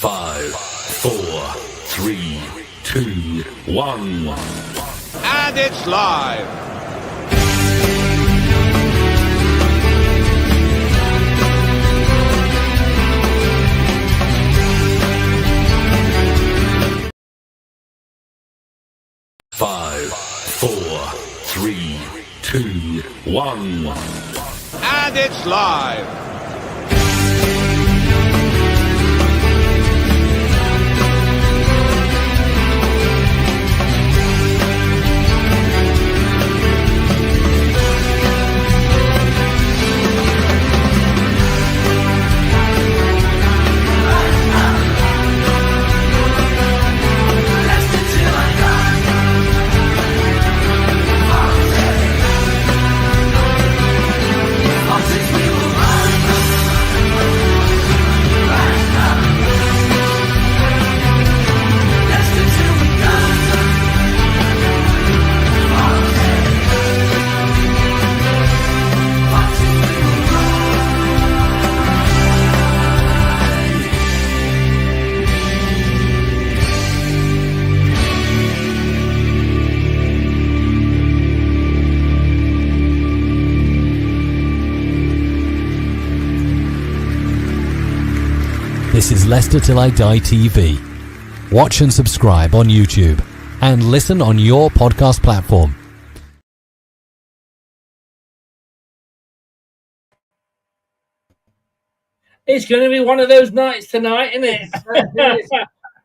5, 4, 3, 2, 1. And it's live. Five, 4, 3, 2, 1. And it's live. This is Leicester Till I Die TV. Watch and subscribe on YouTube and listen on your podcast platform. It's going to be one of those nights tonight, isn't it?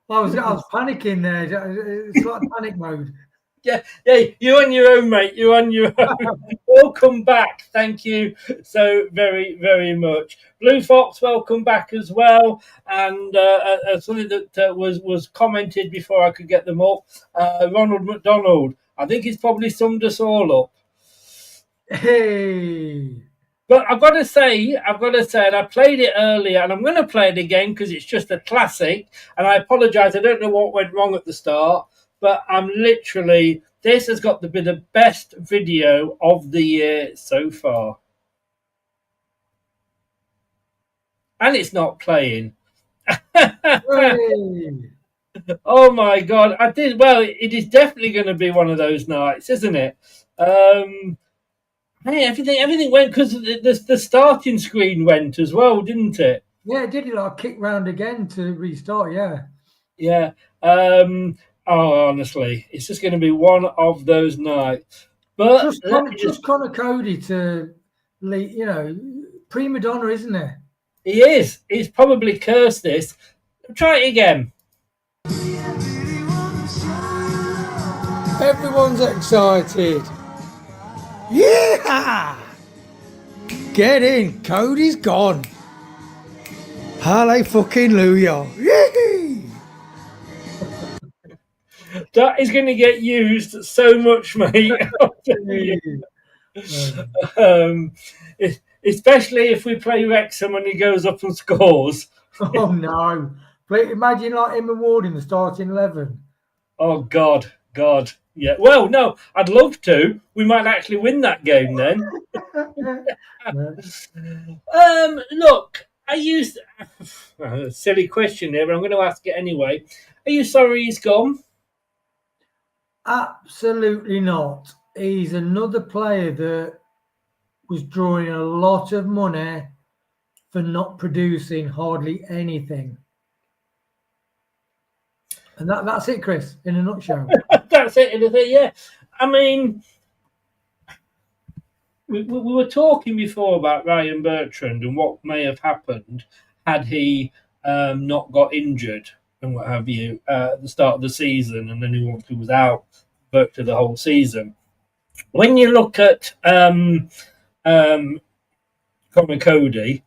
I was panicking there. It's like panic mode. Yeah, you're on your own, mate. You're on your own. Welcome back. Thank you so very, very much. Blue Fox, welcome back as well. And something that was commented before I could get them up. Ronald McDonald, I think he's probably summed us all up. Hey. But I've got to say, and I played it earlier, and I'm going to play it again because it's just a classic. And I apologise, I don't know what went wrong at the start, but I'm literally, this has got to be the best video of the year so far. And it's not playing. Hey. Oh my God. It is definitely going to be one of those nights, isn't it? Hey, everything went because the starting screen went as well, didn't it? Yeah, it did. Like kick round again to restart. Yeah. Yeah. Honestly, it's just going to be one of those nights. But just Connor Coady to lead, prima donna, isn't it? He is. He's probably cursed this. Try it again. Everyone's excited. Yeah! Get in. Cody's gone. Hallelujah. Yay! That is going to get used so much, mate. Especially if we play Wrexham and he goes up and scores. Oh, no. Imagine like him and Ward in the starting 11. Oh, God. Yeah. Well, no, I'd love to. We might actually win that game then. Look, a silly question here, but I'm going to ask it anyway. Are you sorry he's gone? Absolutely not. He's another player that was drawing a lot of money for not producing hardly anything. And that's it, Chris, in a nutshell. That's it, yeah. I mean, we were talking before about Ryan Bertrand and what may have happened had he not got injured and what have you at the start of the season, and then he obviously was out virtually the whole season. When you look at Connor Coady,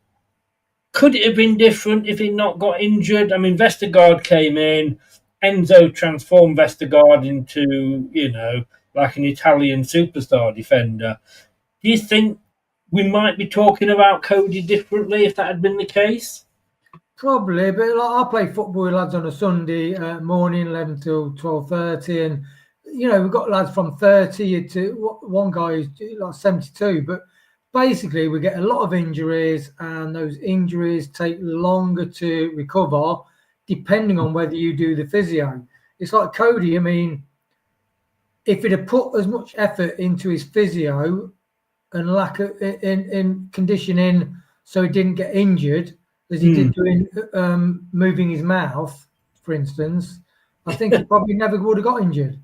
could it have been different if he not got injured? I mean, Vestergaard came in. Enzo transformed Vestergaard into, like an Italian superstar defender. Do you think we might be talking about Coady differently if that had been the case? Probably, but I play football with lads on a Sunday morning, 11 till 12:30, and we've got lads from 30 to one guy is like 72. But basically, we get a lot of injuries, and those injuries take longer to recover. depending on whether you do the physio. It's like Coady. I mean, if he'd have put as much effort into his physio and lack of in conditioning, so he didn't get injured, as he did doing moving his mouth, for instance, I think he probably never would have got injured.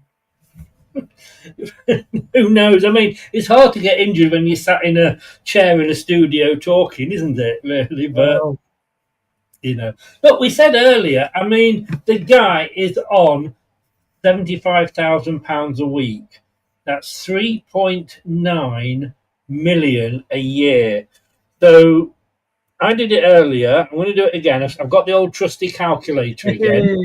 Who knows? I mean, it's hard to get injured when you're sat in a chair in a studio talking, isn't it? Really, but look, we said earlier. I mean, the guy is on £75,000 a week. That's 3.9 million a year. So I did it earlier. I'm going to do it again. I've got the old trusty calculator again.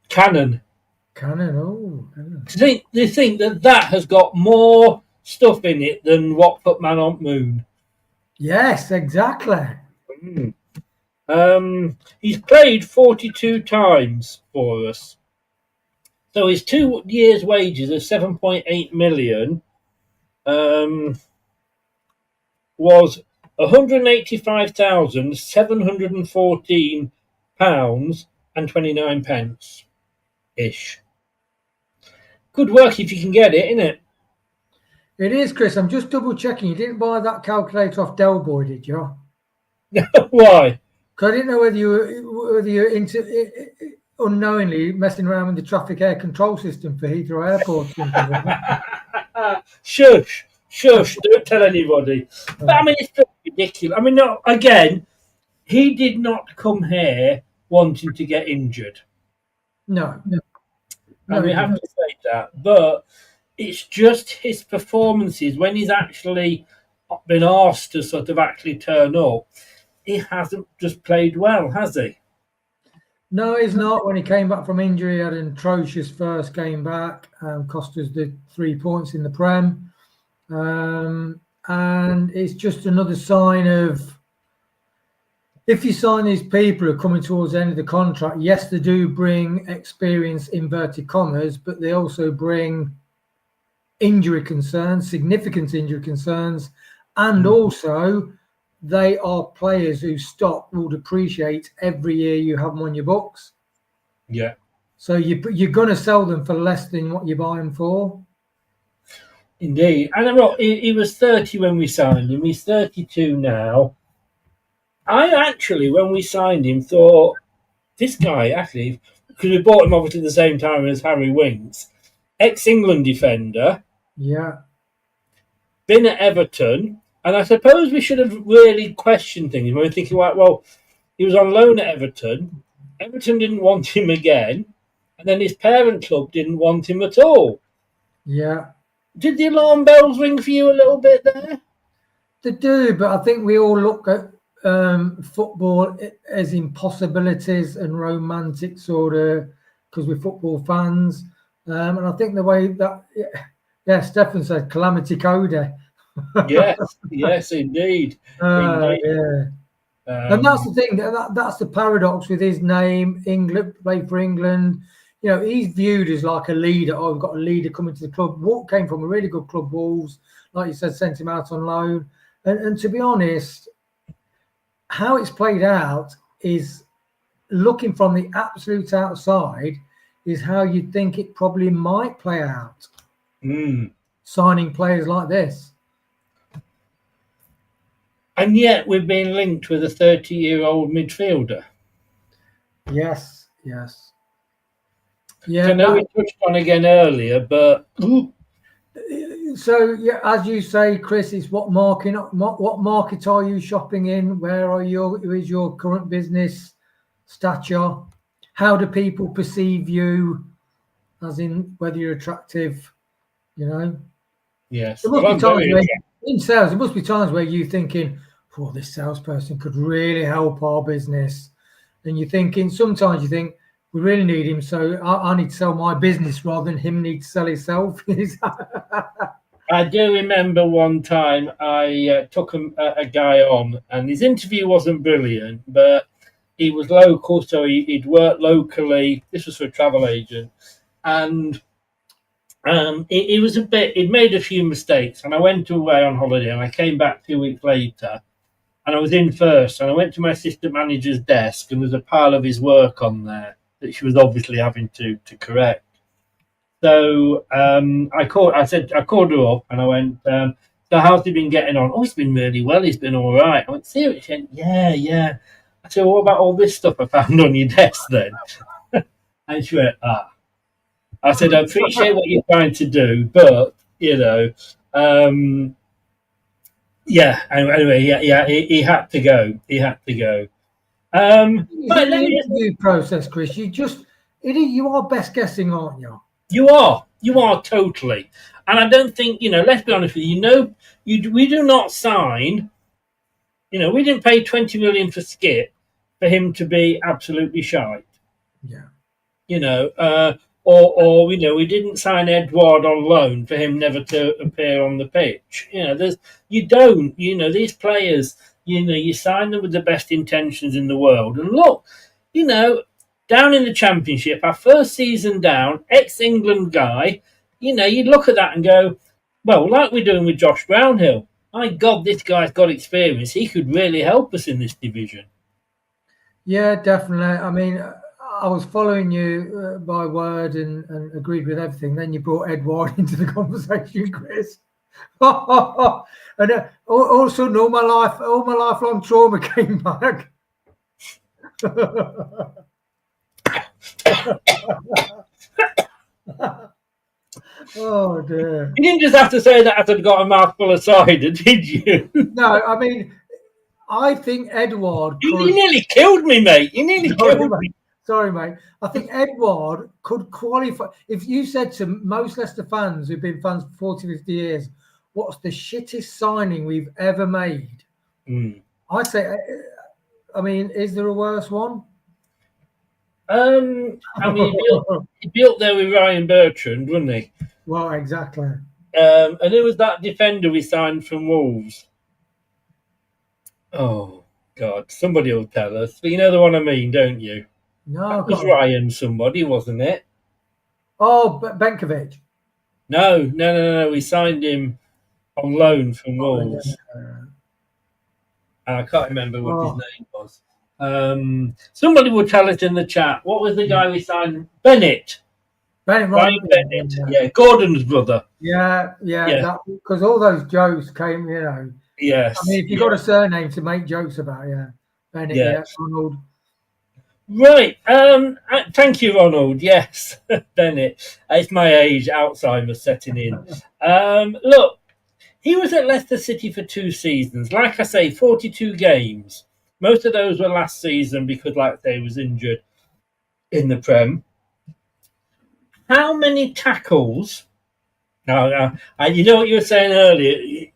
Canon. Oh. They think that has got more stuff in it than What Put Man on Moon. Yes, exactly. He's played 42 times for us. So his 2 years' wages of 7.8 million was £185,714 ish. Good work if you can get it, isn't it? It is, Chris. I'm just double checking. You didn't buy that calculator off Del Boy, did you? Why? Because I didn't know whether you were unknowingly messing around with the traffic air control system for Heathrow Airport. Shush, don't tell anybody. But I mean, it's ridiculous. I mean, no, again, he did not come here wanting to get injured. No. And we have to say that. But it's just his performances when he's actually been asked to sort of actually turn up. He hasn't just played well, has he? No, he's not. When he came back from injury, he had an atrocious first game back, cost us the 3 points in the Prem. And it's just another sign of, if you sign these people who are coming towards the end of the contract, yes, they do bring experience, inverted commas, but they also bring injury concerns, significant injury concerns, and also they are players whose stock will depreciate every year you have them on your books. Yeah. So you're going to sell them for less than what you buy them for. Indeed. And look, he was 30 when we signed him. He's 32 now. I actually, when we signed him, thought, this guy, actually, because we bought him obviously at the same time as Harry Winks, ex-England defender. Yeah. Been at Everton. And I suppose we should have really questioned things. We were thinking, well, he was on loan at Everton. Everton didn't want him again. And then his parent club didn't want him at all. Yeah. Did the alarm bells ring for you a little bit there? They do, but I think we all look at football as impossibilities and romantic sort of, because we're football fans. And I think the way that, Stefan said, Calamity Coady. Yes, indeed. Indeed. Yeah. And that's the thing. That's the paradox with his name. England, played for England. You know, he's viewed as like a leader. Oh, we've got a leader coming to the club. What came from a really good club, Wolves. Like you said, sent him out on loan. And to be honest, how it's played out is, looking from the absolute outside, is how you'd think it probably might play out. Signing players like this. And yet we've been linked with a 30-year-old midfielder. Yes. Yeah, I know we touched on again earlier, but so yeah, as you say, Chris, it's what market are you shopping in? Who is your current business stature? How do people perceive you, as in whether you're attractive? You know. Yes. There must be times where, in sales, there must be times where you're thinking, "Oh, this salesperson could really help our business," and you're thinking. Sometimes you think, we really need him, so I need to sell my business rather than him need to sell himself. I do remember one time I took a guy on, and his interview wasn't brilliant, but he was local, so he'd worked locally. This was for a travel agent, and he was he'd made a few mistakes, and I went away on holiday, and I came back 2 weeks later, and I was in first, and I went to my assistant manager's desk, and there's a pile of his work on there that she was obviously having to correct. So I called her up, and I went, so how's he been getting on? Oh, he's been really well. He's been all right. I went, seriously? She went, yeah. I said, well, what about all this stuff I found on your desk then? And she went, I said, I appreciate what you're trying to do, but, yeah. Anyway, he had to go. He had to go. But the interview process, Chris, you are best guessing, aren't you? You are totally. And I don't think, let's be honest with you, we do not sign, we didn't pay 20 million for Skip for him to be absolutely shite. Yeah. Or we didn't sign Edouard on loan for him never to appear on the pitch. These players, you sign them with the best intentions in the world. And look, down in the Championship, our first season down, ex-England guy, you'd look at that and go, well, like we're doing with Josh Brownhill, my God, this guy's got experience. He could really help us in this division. Yeah, definitely. I mean, I was following you by word and agreed with everything. Then you brought Edouard into the conversation, Chris. And all of a sudden, all my lifelong trauma came back. Oh dear! You didn't just have to say that after I'd got a mouthful of cider, did you? No, I mean, I think Edouard. You nearly killed me, mate. You nearly killed me. Sorry, mate. I think Edouard could qualify. If you said to most Leicester fans who've been fans for 40, 50 years, what's the shittest signing we've ever made? I'd say, I mean, is there a worse one? He built there with Ryan Bertrand, wasn't he? Well, exactly. And it was that defender we signed from Wolves. Oh, God. Somebody will tell us. But you know the one I mean, don't you? No. It was Ryan somebody, wasn't it? Oh, Benkovic. No. We signed him on loan from Wolves. I can't remember what his name was. Somebody will tell us in the chat. What was the guy we signed? Bennett. Ryan Bennett. Yeah, Gordon's brother. Yeah. Because all those jokes came, Yes. I mean, if you've got a surname to make jokes about, Bennett, Ronald. Right. Thank you, Ronald. Yes, Bennett. It's my age. Alzheimer's setting in. Look, he was at Leicester City for 2 seasons. Like I say, 42 games. Most of those were last season because, like I say, he was injured in the Prem. How many tackles? Now, you know what you were saying earlier.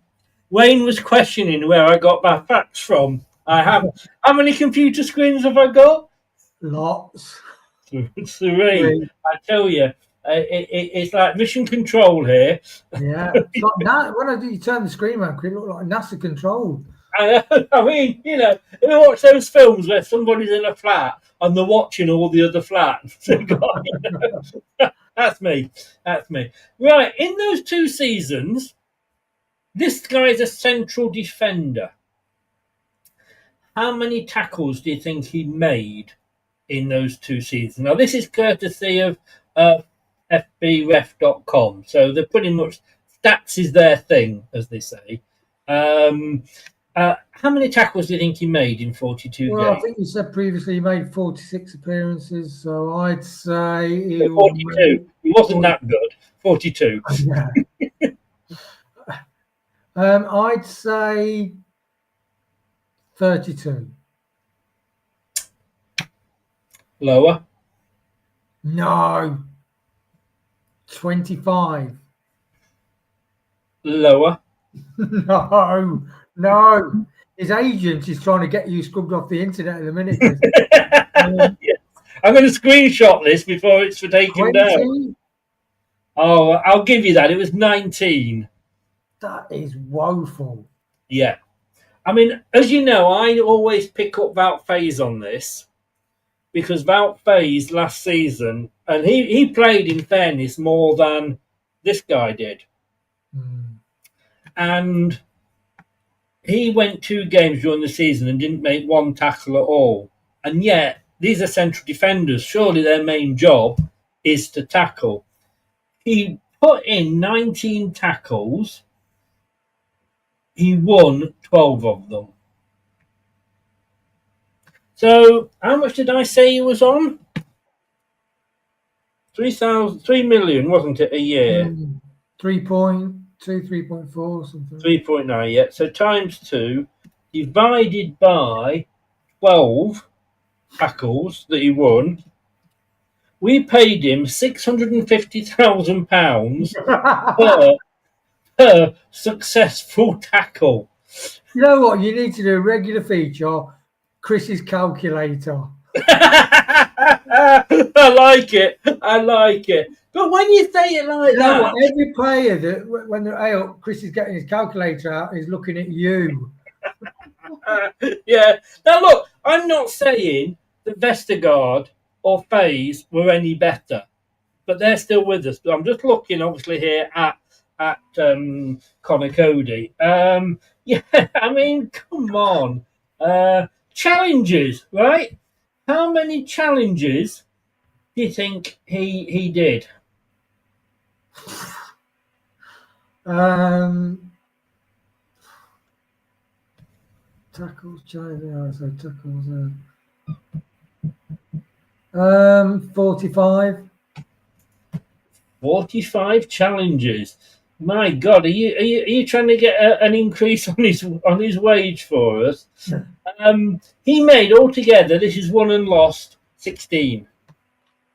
Wayne was questioning where I got my facts from. I have. How many computer screens have I got? Lots. 3. I tell you, it's like mission control here. Yeah. When you turn the screen around, it looked like NASA control. I mean, you watch those films where somebody's in a flat and they're watching all the other flats. That's me. Right, in those 2 seasons, this guy's a central defender. How many tackles do you think he made in those 2 seasons? Now, this is courtesy of fbref.com, so they're pretty much, stats is their thing, as they say. How many tackles do you think he made in 42 games? I think you said previously he made 46 appearances, so I'd say... 42. He wasn't that good. 42. I'd say 32. Lower? No. 25. Lower? No. His agent is trying to get you scrubbed off the internet in a minute. I'm going to screenshot this before it's taken down. Oh, I'll give you that. It was 19. That is woeful. Yeah. I mean, as you know, I always pick up Wout Faes on this because Wout Faes last season, and he played, in fairness, more than this guy did. And he went 2 games during the season and didn't make 1 tackle at all. And yet, these are central defenders. Surely their main job is to tackle. He put in 19 tackles. He won 12 of them. So, how much did I say he was on? 3 million, wasn't it, a year? 3.2, 3.4, something. 3.9, yeah. So times 2, divided by 12 tackles that he won. We paid him £650,000 per successful tackle. You know what? You need to do a regular feature, Chris's calculator. I like it. But when you say it like that, what? Every player that when they're Chris is getting his calculator out, is looking at you. Yeah. Now look, I'm not saying that Vestergaard or FaZe were any better, but they're still with us. But I'm just looking, obviously, here at Connor Coady. Yeah, I mean, come on. Challenges, right? How many challenges do you think he did? Tackles, challenge. So tackles. 45. 45 challenges. My God, are you trying to get an increase on his wage for us? He made altogether, this is won and lost, 16.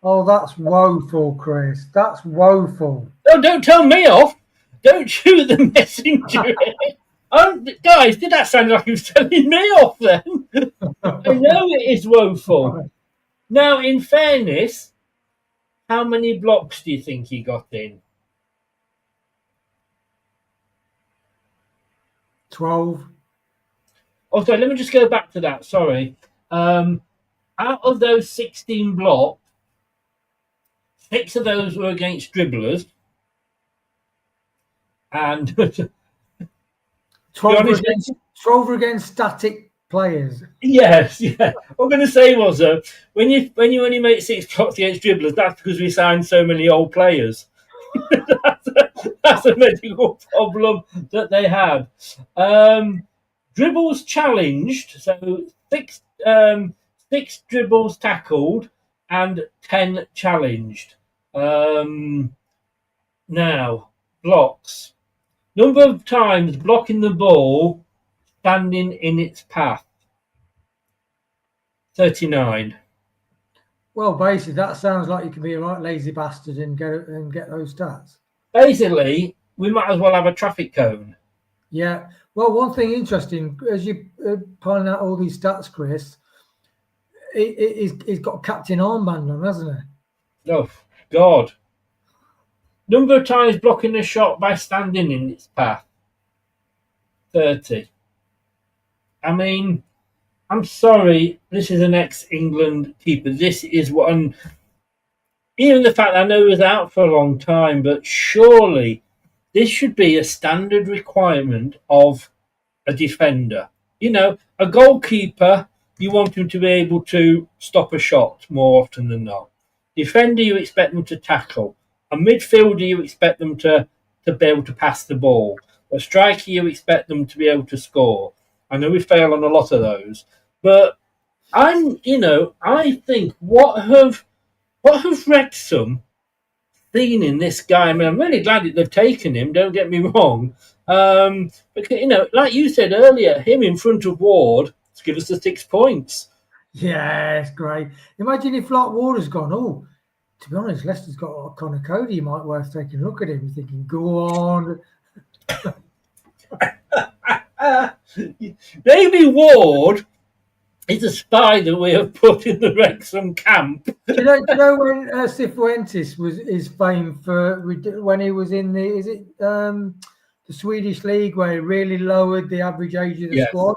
Oh, that's woeful, Chris. That's woeful. Oh, don't tell me off. Don't shoot the messenger. Guys, did that sound like he was telling me off then? I know it is woeful. Now, in fairness, how many blocks do you think he got in? 12. Oh, sorry, let me just go back to that. Sorry. Out of those 16 blocks, 6 of those were against dribblers. And 12 against static players. Yes, yeah. What I'm going to say was, when you only make 6 blocks against dribblers, that's because we signed so many old players. that's a medical problem that they had. Dribbles challenged, so 6 dribbles tackled and 10 challenged. Now, blocks. Number of times blocking the ball, standing in its path. 39. Well, basically, that sounds like you can be a right lazy bastard and get those stats. Basically, we might as well have a traffic cone. Yeah. Well, one thing interesting, as you piling out all these stats, Chris, he's got a captain armband on, hasn't he? Oh, God. Number of times blocking a shot by standing in its path. 30. I mean, I'm sorry, this is an ex-England keeper. This is what even the fact that I know he was out for a long time, but surely this should be a standard requirement of a defender. You know, a goalkeeper, you want him to be able to stop a shot more often than not. Defender, you expect them to tackle. A midfielder, you expect them to be able to pass the ball. A striker, you expect them to be able to score. I know we fail on a lot of those, but I think what have Wrexham seen in this guy? I mean, I'm really glad that they've taken him. Don't get me wrong, but like you said earlier, him in front of Ward to give us the 6 points. Yeah, it's great. Imagine if like Ward has gone. Oh, to be honest, Leicester's got Connor Coady. You might worth taking a look at him. You're thinking, go on. Maybe Ward is a spy that we have put in the Wrexham camp. Do you know when Cifuentes was his fame for when he was in the Swedish league where he really lowered the average age of the squad?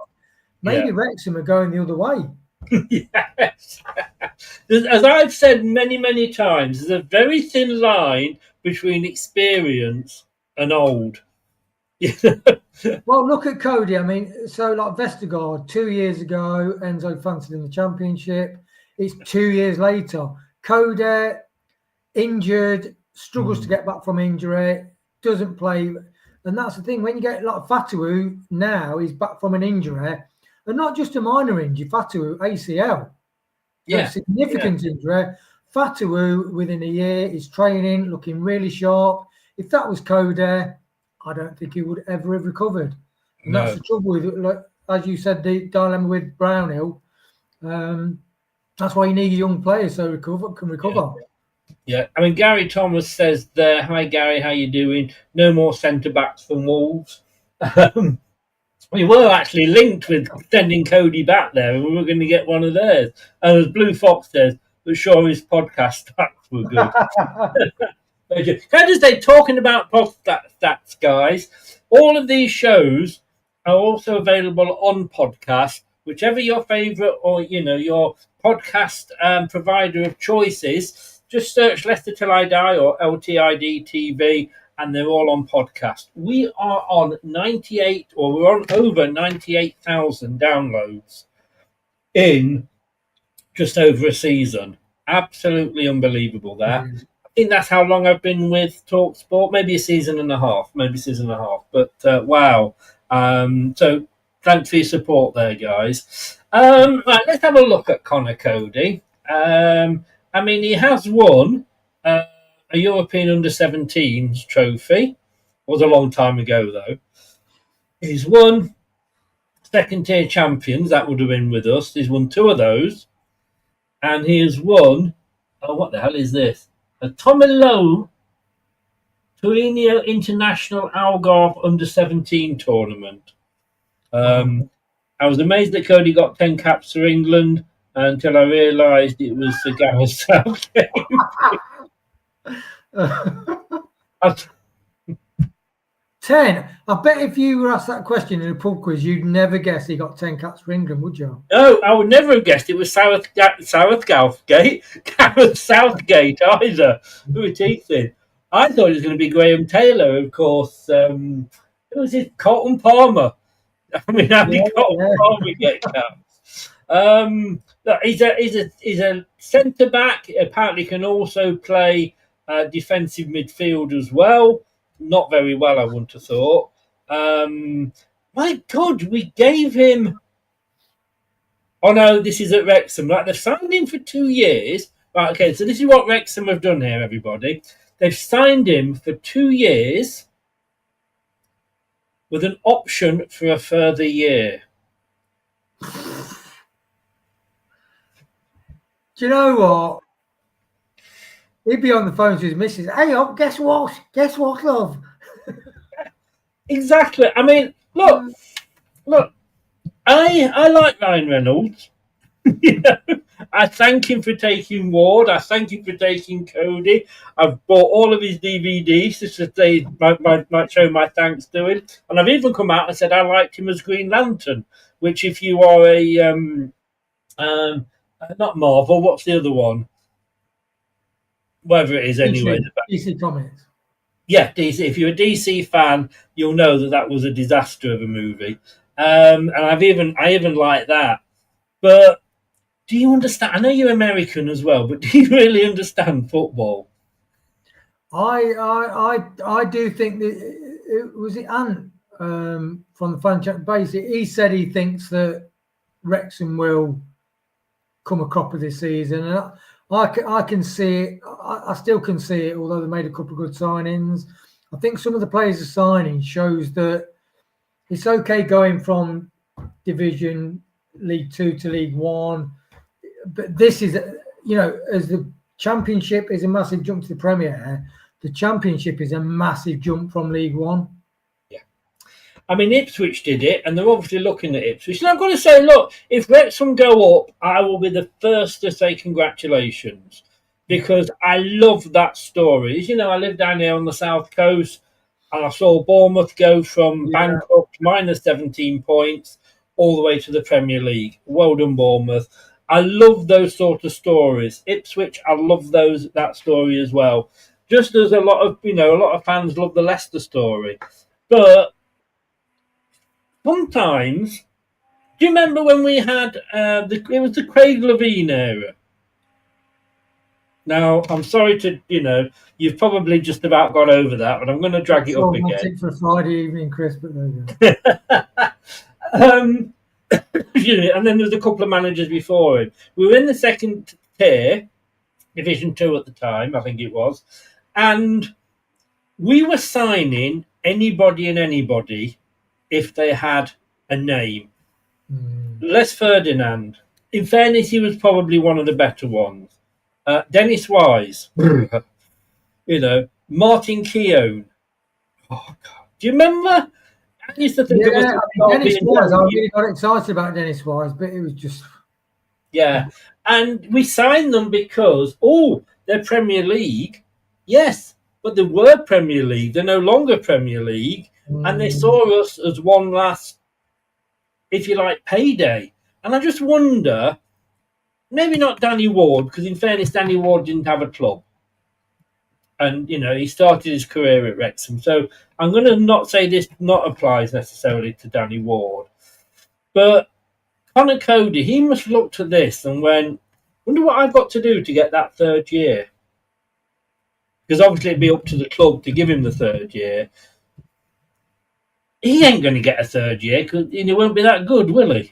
Maybe Wrexham are going the other way. Yes. As I've said many, many times, there's a very thin line between experience and old. Well, look at Coady. I mean, so like Vestergaard, 2 years ago, Enzo fancied in the Championship. It's 2 years later. Coady, injured, struggles to get back from injury, doesn't play. And that's the thing. When you get like Fatawu now, he's back from an injury, and not just a minor injury, Fatawu, ACL. Significant injury. Fatawu, within a year, is training, looking really sharp. If that was Coady, I don't think he would ever have recovered. And that's the trouble with it. Like, as you said, the dilemma with Brownhill. That's why you need a young player so can recover. Yeah. I mean, Gary Thomas says there, "Hi Gary, how you doing? No more centre backs from Wolves." We were actually linked with sending Coady back there, and we were going to get one of theirs. And as Blue Fox says, but sure his podcast stats were good. Can I just say, talking about stats, guys, all of these shows are also available on podcast, whichever your favourite or, your podcast provider of choice is. Just search Leicester Till I Die or LTID TV, and they're all on podcast. We are on we're on over 98,000 downloads in just over a season. Absolutely unbelievable there. I think that's how long I've been with TalkSport, maybe a season and a half. But wow. So thanks for your support there, guys. Right, let's have a look at Conor Coady. I mean, he has won a European Under-17s trophy. It was a long time ago, though. He's won second-tier champions. That would have been with us. He's won 2 of those. And he has won... Oh, what the hell is this? A Tomilo Torino International Algarve Under-17 tournament. I was amazed that Coady got 10 caps for England until I realised it was the Gareth Southgate. 10. I bet if you were asked that question in a pub quiz, you'd never guess he got 10 caps for England, would you? No, I would never have guessed it was Southgate, Gareth Southgate either. Who were teething? I thought it was going to be Graham Taylor, of course. Who was it? Colton Palmer. I mean, how did Colton Palmer get caps? He's a centre back. Apparently, can also play defensive midfield as well. Not very well, I wouldn't have thought. My God, we gave him. Oh no, this is at Wrexham. Right, they've signed him for 2 years. Right, okay, so this is what Wrexham have done here, everybody. They've signed him for 2 years with an option for a further year. Do you know what? He'd be on the phone to his missus. Hey, guess what? Guess what, love? Exactly. I mean, look. I like Ryan Reynolds. I thank him for taking Ward. I thank him for taking Coady. I've bought all of his DVDs just to say, might show my thanks to him. And I've even come out and said I liked him as Green Lantern, which if you are a not Marvel, what's the other one? Whatever it is, anyway. DC Comics. Yeah, DC. If you're a DC fan, you'll know that was a disaster of a movie. And I even like that. But do you understand? I know you're American as well, but do you really understand football? I do think that it was Ant from the fan chat base. He said he thinks that Wrexham will come a cropper this season, and I can see it. I still can see it, although they made a couple of good signings. I think some of the players are signing shows that it's okay going from Division League 2 to League 1. But this is, as the Championship is a massive jump to the Premier, the Championship is a massive jump from League 1. Yeah. I mean, Ipswich did it, and they're obviously looking at Ipswich. And I've got to say, look, if Wrexham go up, I will be the first to say congratulations, because I love that story. I live down here on the south coast, and I saw Bournemouth go from bankrupt minus 17 points all the way to the Premier League. Well done, Bournemouth. I love those sort of stories. Ipswich, I love that story as well. Just as a lot of fans love the Leicester story. But sometimes, do you remember when we had it was the Craig Levine era? Now, I'm sorry to, you've probably just about got over that, but I'm going to drag it up again. For a Friday evening, Chris, but there you go. And then there's a couple of managers before him. We were in the second tier, Division 2 at the time, I think it was, and we were signing anybody and anybody if they had a name. Les Ferdinand. In fairness, he was probably one of the better ones. Dennis Wise. Martin Keown. Oh, God. Do you remember? I used to think Dennis Wise. I really got excited about Dennis Wise, but it was just... Yeah. And we signed them because, they're Premier League. Yes, but they were Premier League. They're no longer Premier League. And they saw us as one last, if you like, payday. And I just wonder, maybe not Danny Ward, because in fairness, Danny Ward didn't have a club. And, he started his career at Wrexham. So I'm going to not say this not applies necessarily to Danny Ward. But Conor Coady, he must have looked at this and went, wonder what I've got to do to get that third year. Because obviously it'd be up to the club to give him the third year. He ain't going to get a third year because he won't be that good, will he?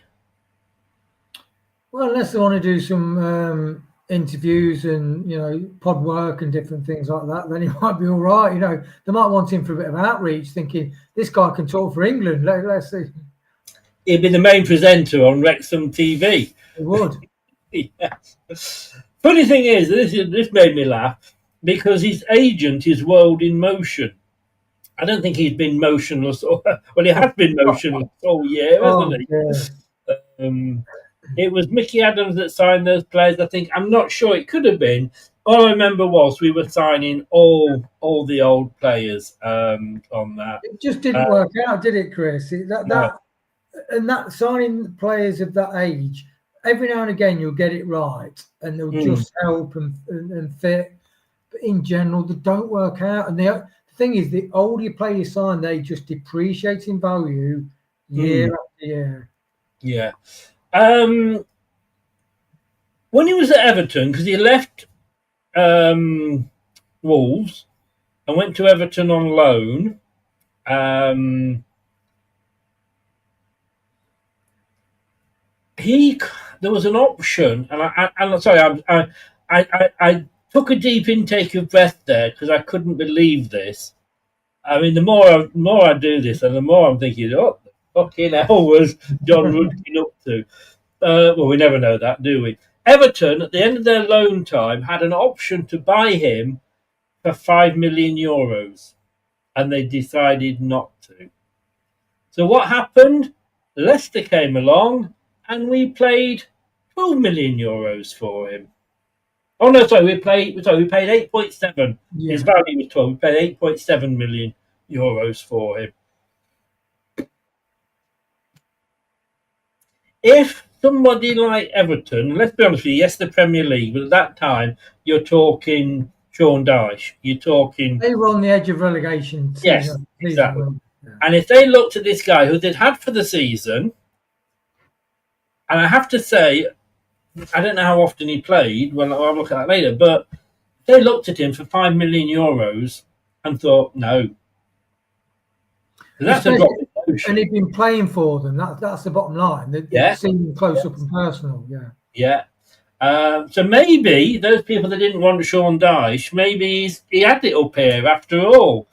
Well, unless they want to do some interviews and, pod work and different things like that, then he might be all right. They might want him for a bit of outreach, thinking this guy can talk for England. Let's see. He'd be the main presenter on Wrexham TV. He would. Yeah. Funny thing is, this made me laugh because his agent is World in Motion. I don't think he's been motionless. He has been motionless all year, hasn't he? Yeah. It was Mickey Adams that signed those players, I think. I'm not sure. It could have been. All I remember was we were signing all the old players on that. It just didn't work out, did it, Chris? That signing players of that age, every now and again you'll get it right and they'll just help and fit. But in general, they don't work out. And the thing is, the older you play you sign, they just depreciate in value year after year. Yeah. When he was at Everton, because he left Wolves and went to Everton on loan, there was an option, and I'm sorry, I took a deep intake of breath there because I couldn't believe this. I mean, the more I do this, and the more I'm thinking, oh, fucking hell was John Rudkin up to? Well, we never know that, do we? Everton, at the end of their loan time, had an option to buy him for €5 million, and they decided not to. So what happened? Leicester came along, and we paid €12 million for him. Oh no, sorry, we paid 8.7. Yeah. His value was 12. We paid €8.7 million for him. If somebody like Everton, let's be honest with you, yes, the Premier League, but at that time you're talking Sean Dyche. You're talking. They were on the edge of relegation. Yes, exactly. Yeah. And if they looked at this guy who they'd had for the season, and I have to say, I don't know how often he played. Well, I'll look at that later. But they looked at him for €5 million and thought, no. That's a drop in motion. And he'd been playing for them. That's the bottom line. They'd seen him close up and personal. Yeah. Yeah. So maybe those people that didn't want Sean Dyche, maybe he had it up here after all.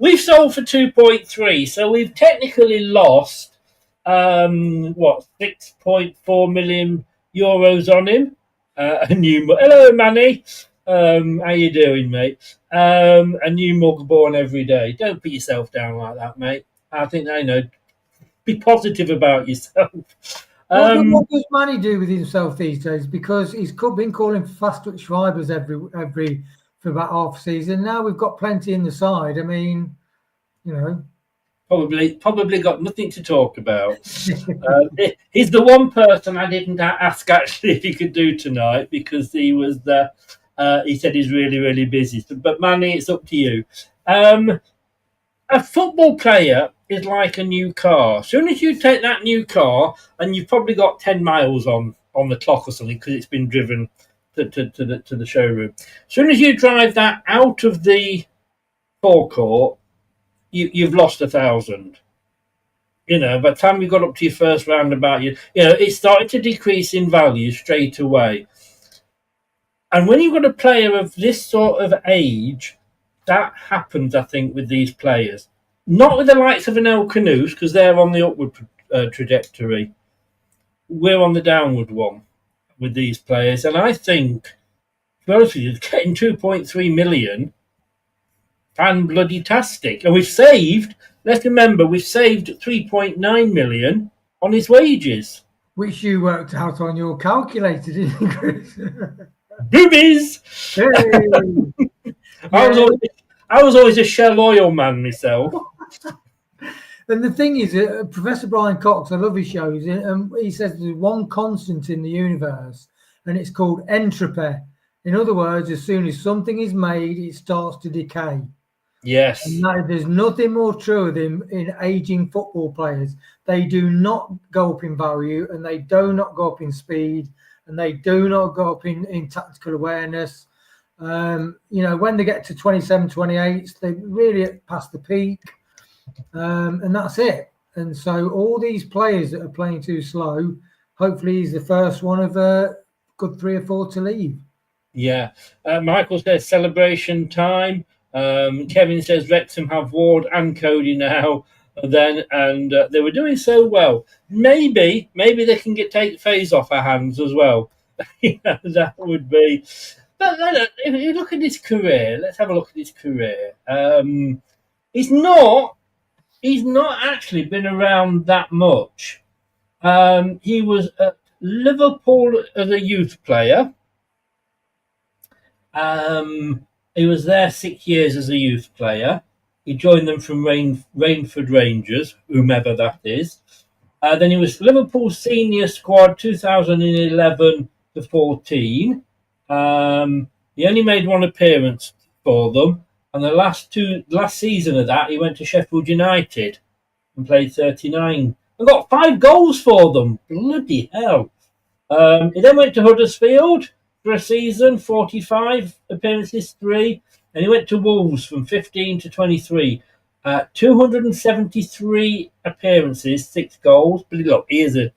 We've sold for 2.3, so we've technically lost. 6.4 million euros on him. Hello, Manny. How you doing, mate? A new mug born every day. Don't put yourself down like that, mate. I think be positive about yourself. What does Manny do with himself these days? Because he's been calling for fast-twitch Schreibers every for about half a season. Now we've got plenty in the side. I mean, Probably got nothing to talk about. He's the one person I didn't ask actually if he could do tonight because he was he said he's really, really busy. But Manny, it's up to you. A football player is like a new car. As soon as you take that new car, and you've probably got 10 miles on the clock or something because it's been driven to the showroom. As soon as you drive that out of the forecourt, you've lost 1,000. You know, by the time you got up to your first roundabout, it started to decrease in value straight away. And when you've got a player of this sort of age, that happens, I think, with these players. Not with the likes of an El Canoes, because they're on the upward trajectory. We're on the downward one with these players. And I think, to be honest with you, getting 2.3 million, and bloody tastic. And let's remember, we've saved 3.9 million on his wages. Which you worked out on your calculator, didn't you, Chris? Boobies! Hey. I was always a Shell Oil man myself. And the thing is, Professor Brian Cox, I love his shows, he says there's one constant in the universe, and it's called entropy. In other words, as soon as something is made, it starts to decay. Yes. And there's nothing more true than in aging football players. They do not go up in value, and they do not go up in speed, and they do not go up in tactical awareness. When they get to 27, 28, they really past the peak, and that's it. And so all these players that are playing too slow, hopefully he's the first one of a good 3 or 4 to leave. Yeah. Michael says celebration time. Kevin says Wrexham have Ward and Coady now. And they were doing so well. Maybe they can take phase off our hands as well. That would be. But if you look at his career, let's have a look at his career. He's not actually been around that much. He was at Liverpool as a youth player. He was there 6 years as a youth player. He joined them from Rainford Rangers, whomever that is. Then he was Liverpool senior squad 2011 to 14. He only made 1 appearance for them, and the last season of that, he went to Sheffield United and played 39 and got 5 goals for them. Bloody hell! He then went to Huddersfield for a season, 45 appearances, 3, and he went to Wolves from 15 to 23. 273 appearances, 6 goals. But look, he is a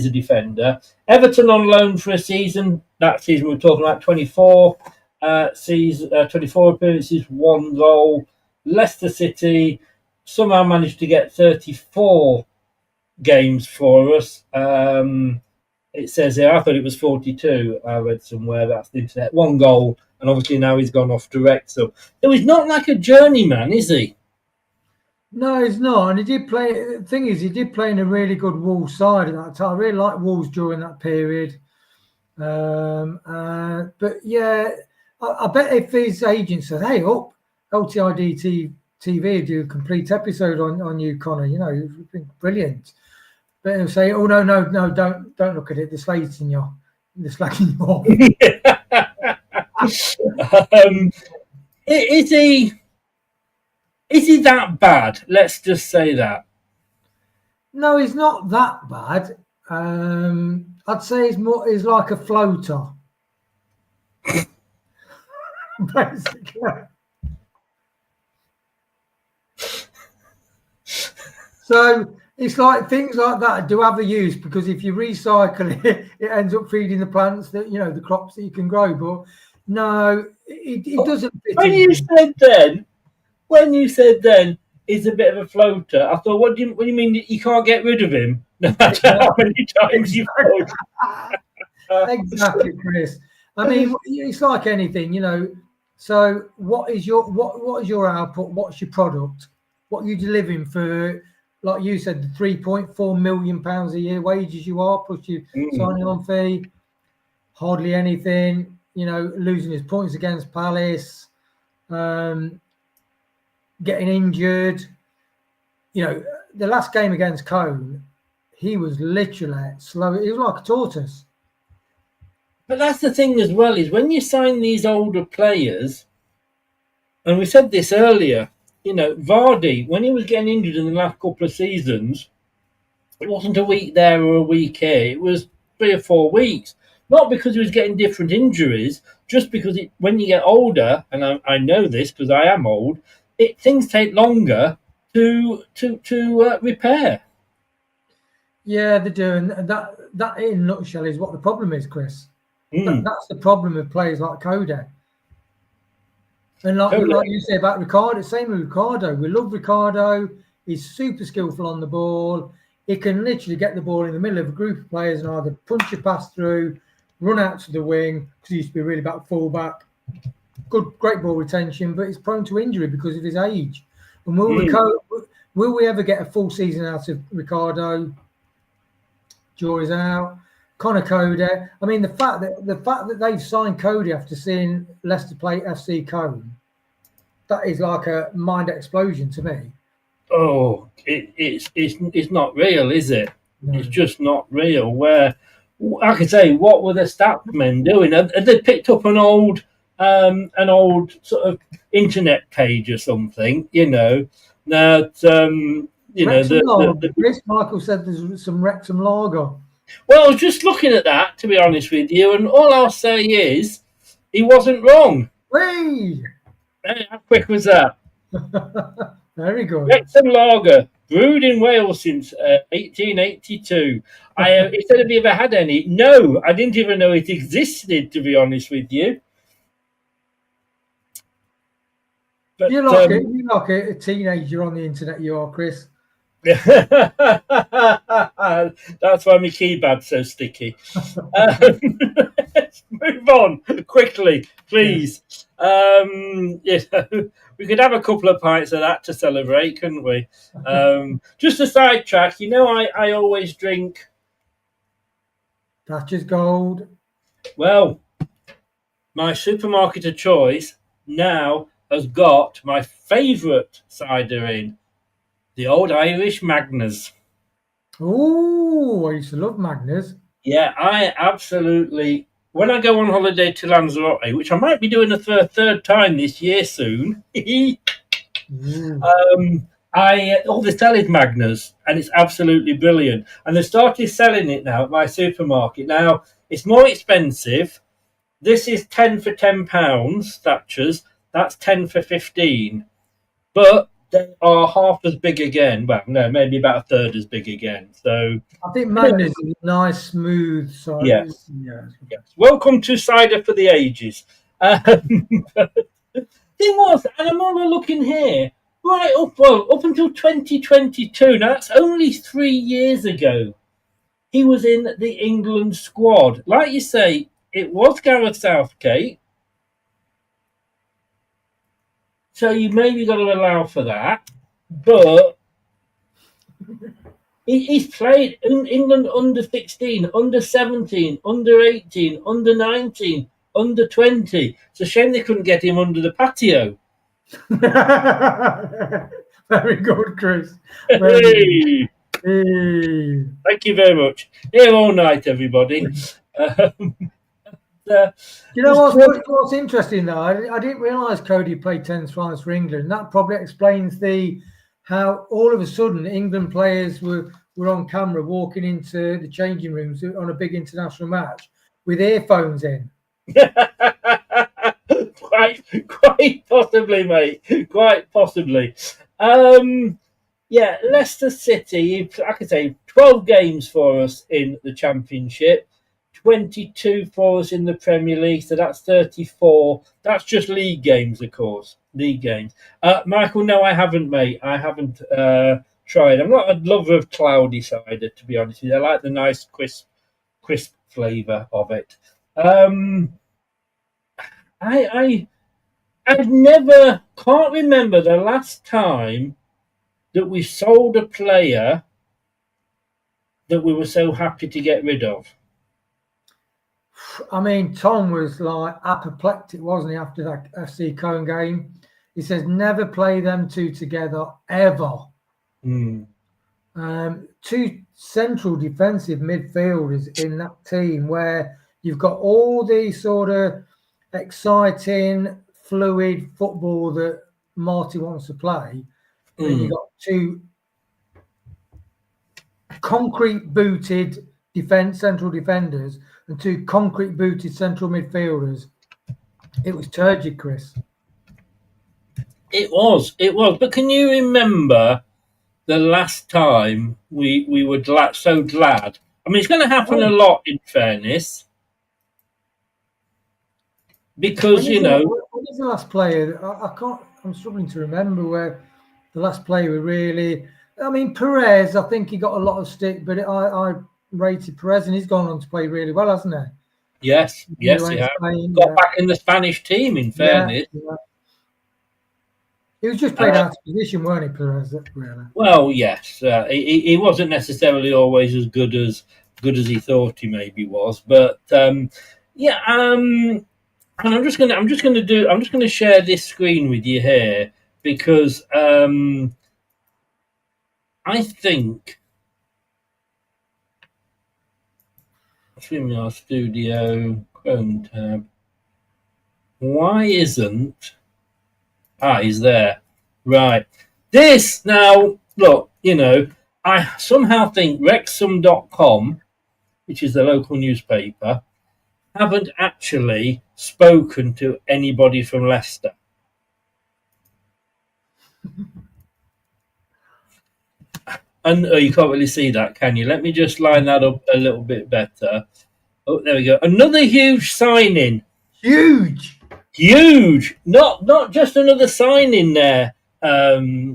defender. Everton on loan for a season. That season we're talking about 24 appearances, 1 goal. Leicester City somehow managed to get 34 games for us. It says here, I thought it was 42. I read somewhere, that's the internet. 1 goal, and obviously now he's gone off to Wrexham. So he's not like a journeyman, is he? No, he's not. And he did play. The thing is, he did play in a really good Wolves side at that time. I really liked Wolves during that period. But yeah, I bet if his agent said, "Hey, up, LTID TV do a complete episode on you, Connor," it's been brilliant. But he'll say, "Oh no, don't look at it. The slagging you off." Is he that bad? Let's just say that. No, he's not that bad. I'd say he's like a floater. Basically. So it's like things like that do have a use, because if you recycle it, it ends up feeding the plants that, the crops that you can grow. But no, it doesn't fit When you said then he's a bit of a floater, I thought, what do you mean that you can't get rid of him no matter how many times you float? Exactly, Chris. I mean, it's like anything, So what is your output? What's your product? What are you delivering for? Like you said, the £3.4 million a year wages you are, plus your signing on fee, hardly anything. Losing his points against Palace. Getting injured, the last game against Cone, he was literally slow. He was like a tortoise. But that's the thing as well, is when you sign these older players, and we said this earlier, Vardy, when he was getting injured in the last couple of seasons, it wasn't a week there or a week here. It was 3 or 4 weeks. Not because he was getting different injuries, just because when you get older, and I know this because I am old, things take longer to repair. Yeah, they do, and that in a nutshell is what the problem is, Chris. That's the problem with players like Coady. And like you say about Ricardo, same with Ricardo. We love Ricardo. He's super skillful on the ball. He can literally get the ball in the middle of a group of players and either punch a pass through, run out to the wing, because he used to be really back fullback. Great ball retention, but he's prone to injury because of his age. And will we ever get a full season out of Ricardo? Jury's out. Connor Coady. I mean, the fact that they've signed Coady after seeing Leicester play FC Cone, that is like a mind explosion to me. Oh, it's not real, is it? No. It's just not real. Where I could say, what were the stats men doing? Have they picked up an old sort of internet page or something? Chris Michael said there's some Wrexham lager. Well, I was just looking at that, to be honest with you, and all I'll say is he wasn't wrong. Hey, how quick was that? Very good. Wrexham lager, brewed in Wales since 1882. He said, have you ever had any? No, I didn't even know it existed, to be honest with you. But, you're like a teenager on the internet, you are, Chris. That's why my keypad's so sticky. Let's move on quickly, please. We could have a couple of pints of that to celebrate, couldn't we? Just a sidetrack. I always drink Thatcher's Gold. Well, my supermarket of choice now has got my favourite cider in. The old Irish Magners. Oh, I used to love Magners. Yeah, I absolutely. When I go on holiday to Lanzarote, which I might be doing a third time this year soon, they sell is Magners, and it's absolutely brilliant. And they started selling it now at my supermarket. Now it's more expensive. This is 10 for £10, Thatcher's. That's 10 for 15, but they are half as big again. Well, no, maybe about a third as big again. So I think Magners is a nice, smooth cider. Yes. Welcome to cider for the ages. Thing was, and I'm only looking here, right up until 2022. Now that's only 3 years ago. He was in the England squad. Like you say, it was Gareth Southgate. So you maybe got to allow for that, but he's played in England under 16, under 17, under 18, under 19, under 20. It's a shame they couldn't get him under the patio. Very good, Chris. Hey. Thank you very much. Here all night, everybody. You know what's interesting though? I didn't realise Coady played tennis finals for England. That probably explains how all of a sudden England players were on camera walking into the changing rooms on a big international match with earphones in. Quite possibly, mate. Quite possibly. Leicester City, I could say 12 games for us in the Championship. 22 for us in the Premier League, so that's 34. That's just league games, of course. League games. Michael, no, I haven't, mate. I haven't tried. I'm not a lover of cloudy cider, to be honest with you. I like the nice crisp flavour of it. I can't remember the last time that we sold a player that we were so happy to get rid of. I mean, Tom was like apoplectic, wasn't he, after that FC Cone game? He says, never play them two together, ever. Two central defensive midfielders in that team where you've got all the sort of exciting, fluid football that Marty wants to play, then you've got two concrete booted central defenders and two concrete booted central midfielders. It was turgid, Chris. It was. But can you remember the last time we were so glad? I mean, it's going to happen a lot, in fairness, because when is the last player? I can't. I'm struggling to remember where the last player we really. I mean, Perez. I think he got a lot of stick, but I rated Perez, and he's gone on to play really well, hasn't he? Yes, he has. Got back in the Spanish team, in fairness. Yeah. He was just played out of position, weren't he, Perez? Really? Well, yes. He wasn't necessarily always as good as he thought he maybe was, but and I'm just gonna share this screen with you here because I think StreamYard Studio Chrome tab. Why isn't he's there. Right. This now, look, I somehow think Wrexham.com, which is the local newspaper, haven't actually spoken to anybody from Leicester. And you can't really see that, can you? Let me just line that up a little bit better. Oh, there we go. Another huge signing. Huge. Not just another signing there, Wayne.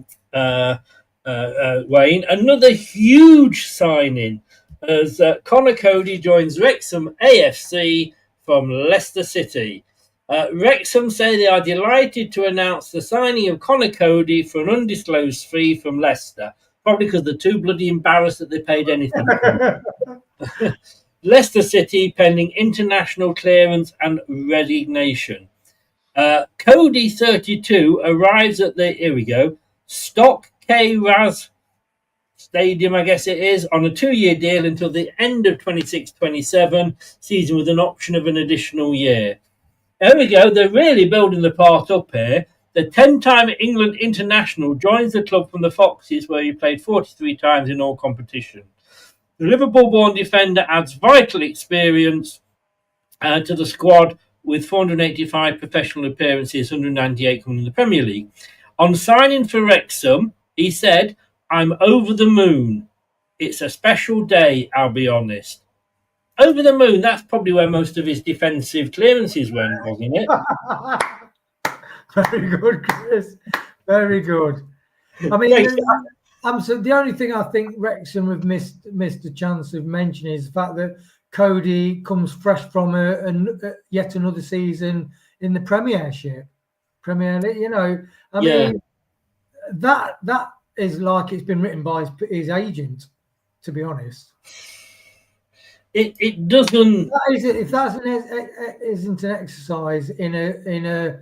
Another huge signing as Conor Coady joins Wrexham AFC from Leicester City. Wrexham say they are delighted to announce the signing of Conor Coady for an undisclosed fee from Leicester. Probably because they're too bloody embarrassed that they paid anything. Leicester City pending international clearance and resignation. Coady 32 arrives at the Stock K Raz Stadium, I guess it is, on a 2-year deal until the end of 26-27 season with an option of an additional year. There we go. They're really building the part up here. The 10-time England international joins the club from the Foxes, where he played 43 times in all competition. The Liverpool-born defender adds vital experience to the squad with 485 professional appearances, 198 coming in the Premier League. On signing for Wrexham, he said, "I'm over the moon. It's a special day, I'll be honest." Over the moon, that's probably where most of his defensive clearances went, wasn't it? Very good, Chris. Very good. I mean, so the only thing I think Wrexham have missed a chance of mentioning is the fact that Coady comes fresh from yet another season in the Premier League. I mean, that is like it's been written by his agent, to be honest. It doesn't. If that isn't an exercise in a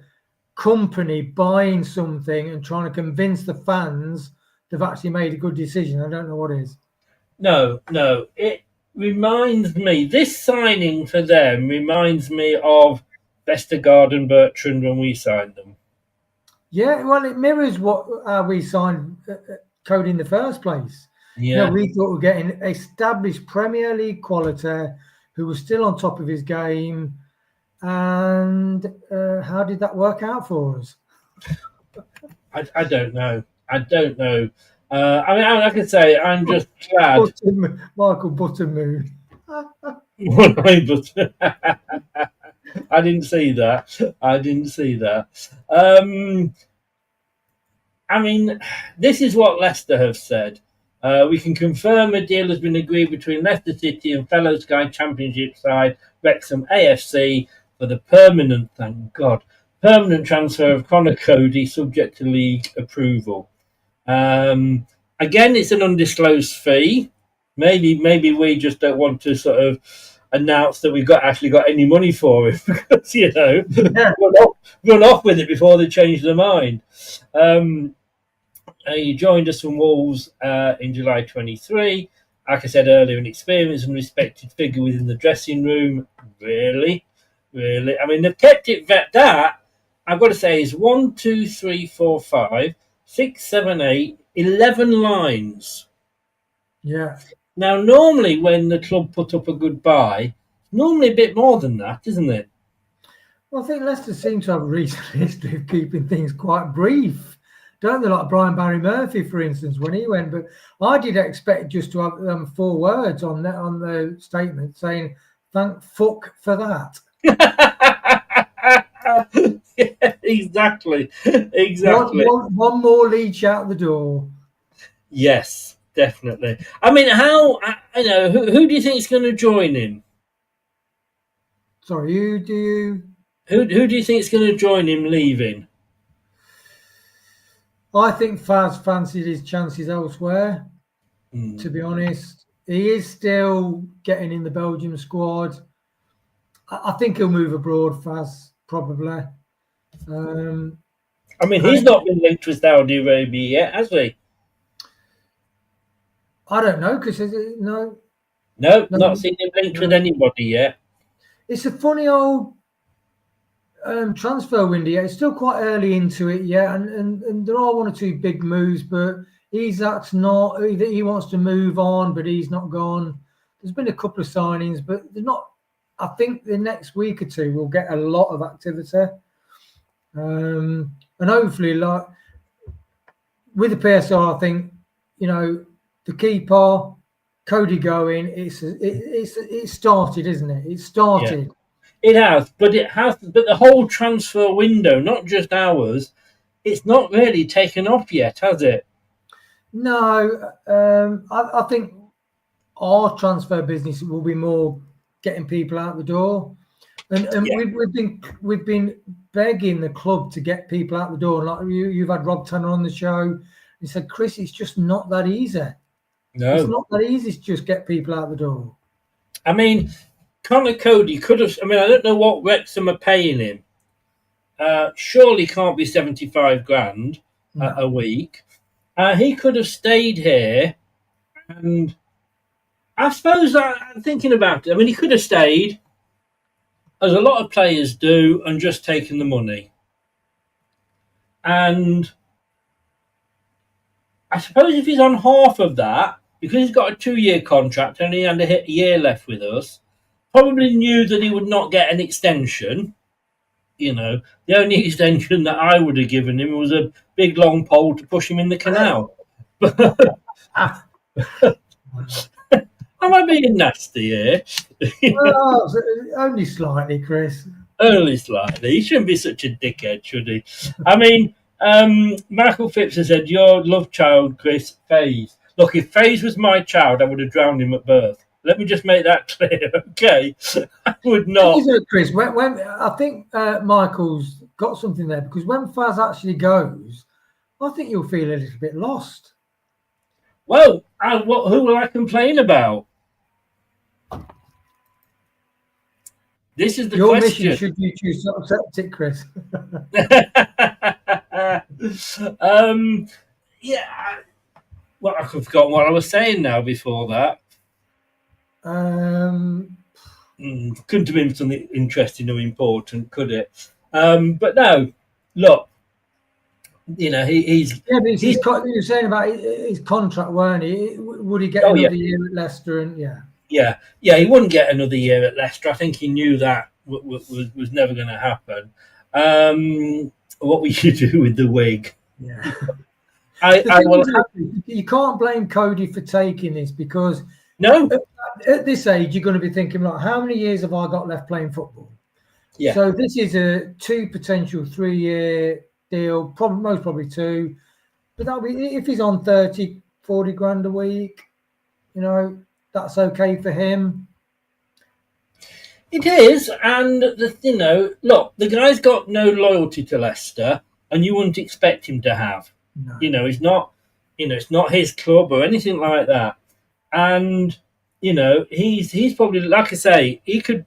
company buying something and trying to convince the fans they've actually made a good decision, I don't know what is. No. It reminds me, this signing for them reminds me of Vestergaard and Bertrand when we signed them. Yeah, well, it mirrors what we signed Coady in the first place. Yeah, we thought we were getting established Premier League quality who was still on top of his game. And how did that work out for us? I don't know. I don't know. I mean, I can say I'm just glad. Michael Buttermoon. I didn't see that. I mean, this is what Leicester have said. We can confirm a deal has been agreed between Leicester City and fellow Sky Championship side Wrexham AFC for the permanent transfer of Conor Coady, subject to league approval. Again, it's an undisclosed fee. Maybe we just don't want to sort of announce that we've actually got any money for him because run off with it before they change their mind. He joined us from Wolves in July 23. Like I said earlier, an experienced and respected figure within the dressing room. Really. I mean, they've kept it that I've got to say is 1, 2, 3, 4, 5, 6, 7, 8, 11 lines. Yeah. Now, normally when the club put up a good buy, normally a bit more than that, isn't it? Well, I think Leicester seem to have a recent history of keeping things quite brief, don't they? Like Brian Barry Murphy, for instance, when he went. But I did expect just to have 4 words on the statement saying "thank fuck for that." Yeah, exactly. One more leech out the door. Yes, definitely. I mean, who do you think is going to join him? Sorry, who do you? Who do you think is going to join him leaving? I think Faz fancied his chances elsewhere. To be honest, he is still getting in the Belgium squad. I think he'll move abroad, Faz, probably. I mean, he's not been linked with Saudi Arabia yet, has he? I don't know, because No, not seen him linked with anybody yet. It's a funny old transfer window. It's still quite early into it yet, and there are 1 or 2 big moves, but Isak's not. He wants to move on, but he's not gone. There's been a couple of signings, but they're not. I think the next week or 2 we'll get a lot of activity, and hopefully, like with the PSR, I think the keeper, Coady going. It's started, isn't it? It started. Yeah. It has, but the whole transfer window, not just ours, it's not really taken off yet, has it? No, I think our transfer business will be more getting people out the door, and we've been begging the club to get people out the door. Like you've had Rob Tanner on the show. He said, Chris, it's just not that easy. No, it's not that easy to just get people out the door. I mean, Connor Coady could have. I mean, I don't know what Wrexham are paying him. Surely can't be 75 grand a week. He could have stayed here, and I suppose I'm thinking about it. I mean, he could have stayed, as a lot of players do, and just taken the money. And I suppose if he's on half of that, because he's got a 2-year contract and he had a year left with us, probably knew that he would not get an extension. The only extension that I would have given him was a big long pole to push him in the canal. Am I being nasty here? Well, only slightly, Chris. Only slightly. He shouldn't be such a dickhead, should he? I mean, Michael Phipps has said, your love child, Chris, FaZe. Look, if FaZe was my child, I would have drowned him at birth. Let me just make that clear, okay? I would not. Chris, when I think Michael's got something there, because when Faz actually goes, I think you'll feel a little bit lost. Well, who will I complain about? This is the Your question. mission, should you choose to accept it, Chris? Yeah. Well, I've forgotten what I was saying now before that. Um, Couldn't have been something interesting or important, could it? But no, look, you know, he's yeah, but you were saying about his contract, weren't he? Would he get another year at Leicester? And yeah, he wouldn't get another year at Leicester. I think he knew that was never going to happen. What will you do with the wig? Yeah. You can't blame Coady for taking this, because no, at this age you're going to be thinking, like, how many years have I got left playing football? Yeah. So this is a 2 potential 3-year deal, most probably 2. But that'll be, if he's on 30, 40 grand a week, you know, that's okay for him. It is, and look, the guy's got no loyalty to Leicester, and you wouldn't expect him to have. No. You know, it's not his club or anything like that. And he's probably, like I say, he could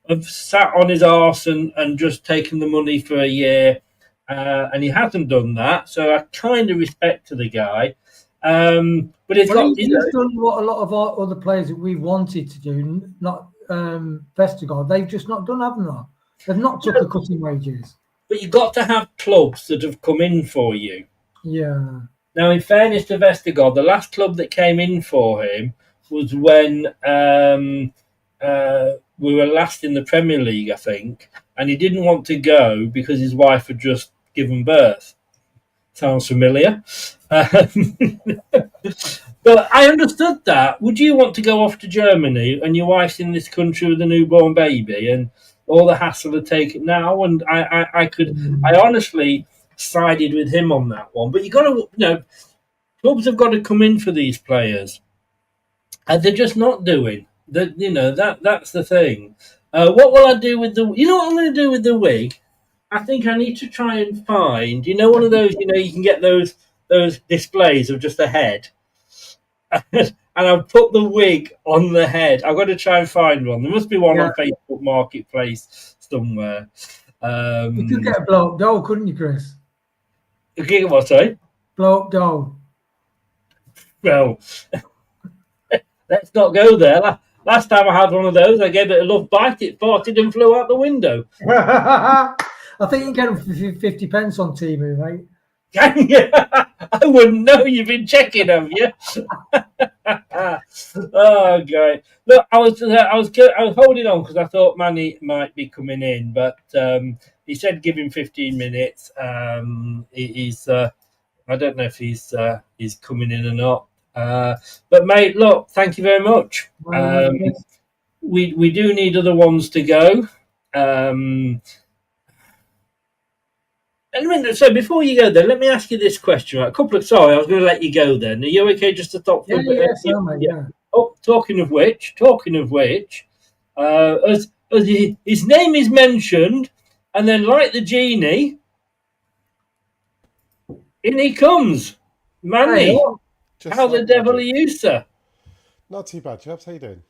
have sat on his arse and just taken the money for a year, and he hasn't done that. So I kind of respect to the guy. But he's done what a lot of our other players that we wanted to do, not Vestergaard. They've just not done, haven't they? They've not took the cutting wages. but you've got to have clubs that have come in for you. Yeah. Now, in fairness to Vestergaard, the last club that came in for him was when we were last in the Premier League, I think, and he didn't want to go because his wife had just given birth. Sounds familiar. But I understood that. Would you want to go off to Germany and your wife's in this country with a newborn baby and all the hassle to take it now? And I honestly sided with him on that one. But you got to, clubs have got to come in for these players, and they're just not doing that. That's the thing. What will I do with the? You know what I'm going to do with the wig? I think I need to try and find, one of those. You can get those displays of just a head, and I've put the wig on the head. I've got to try and find one. There must be one on Facebook Marketplace somewhere. You could get a blow-up doll, couldn't you, Chris? Okay, what, sorry? Blow-up doll. Well, let's not go there. Last time I had one of those, I gave it a love bite. It farted and flew out the window. I think you can get them for 50 pence on Temu, mate. Can you? I wouldn't know. You've been checking, have you? Oh, great! Look, I was holding on because I thought Manny might be coming in, but he said give him 15 minutes. He's I don't know if he's coming in or not. But mate, look, thank you very much. We do need other ones to go. So before you go there, let me ask you this question. Right? Sorry, I was going to let you go then. Are you okay just to talk? Yeah. Oh, talking of which, as his name is mentioned, and then like the genie, in he comes. Manny, how the devil are you, sir? Not too bad, chaps. How you doing?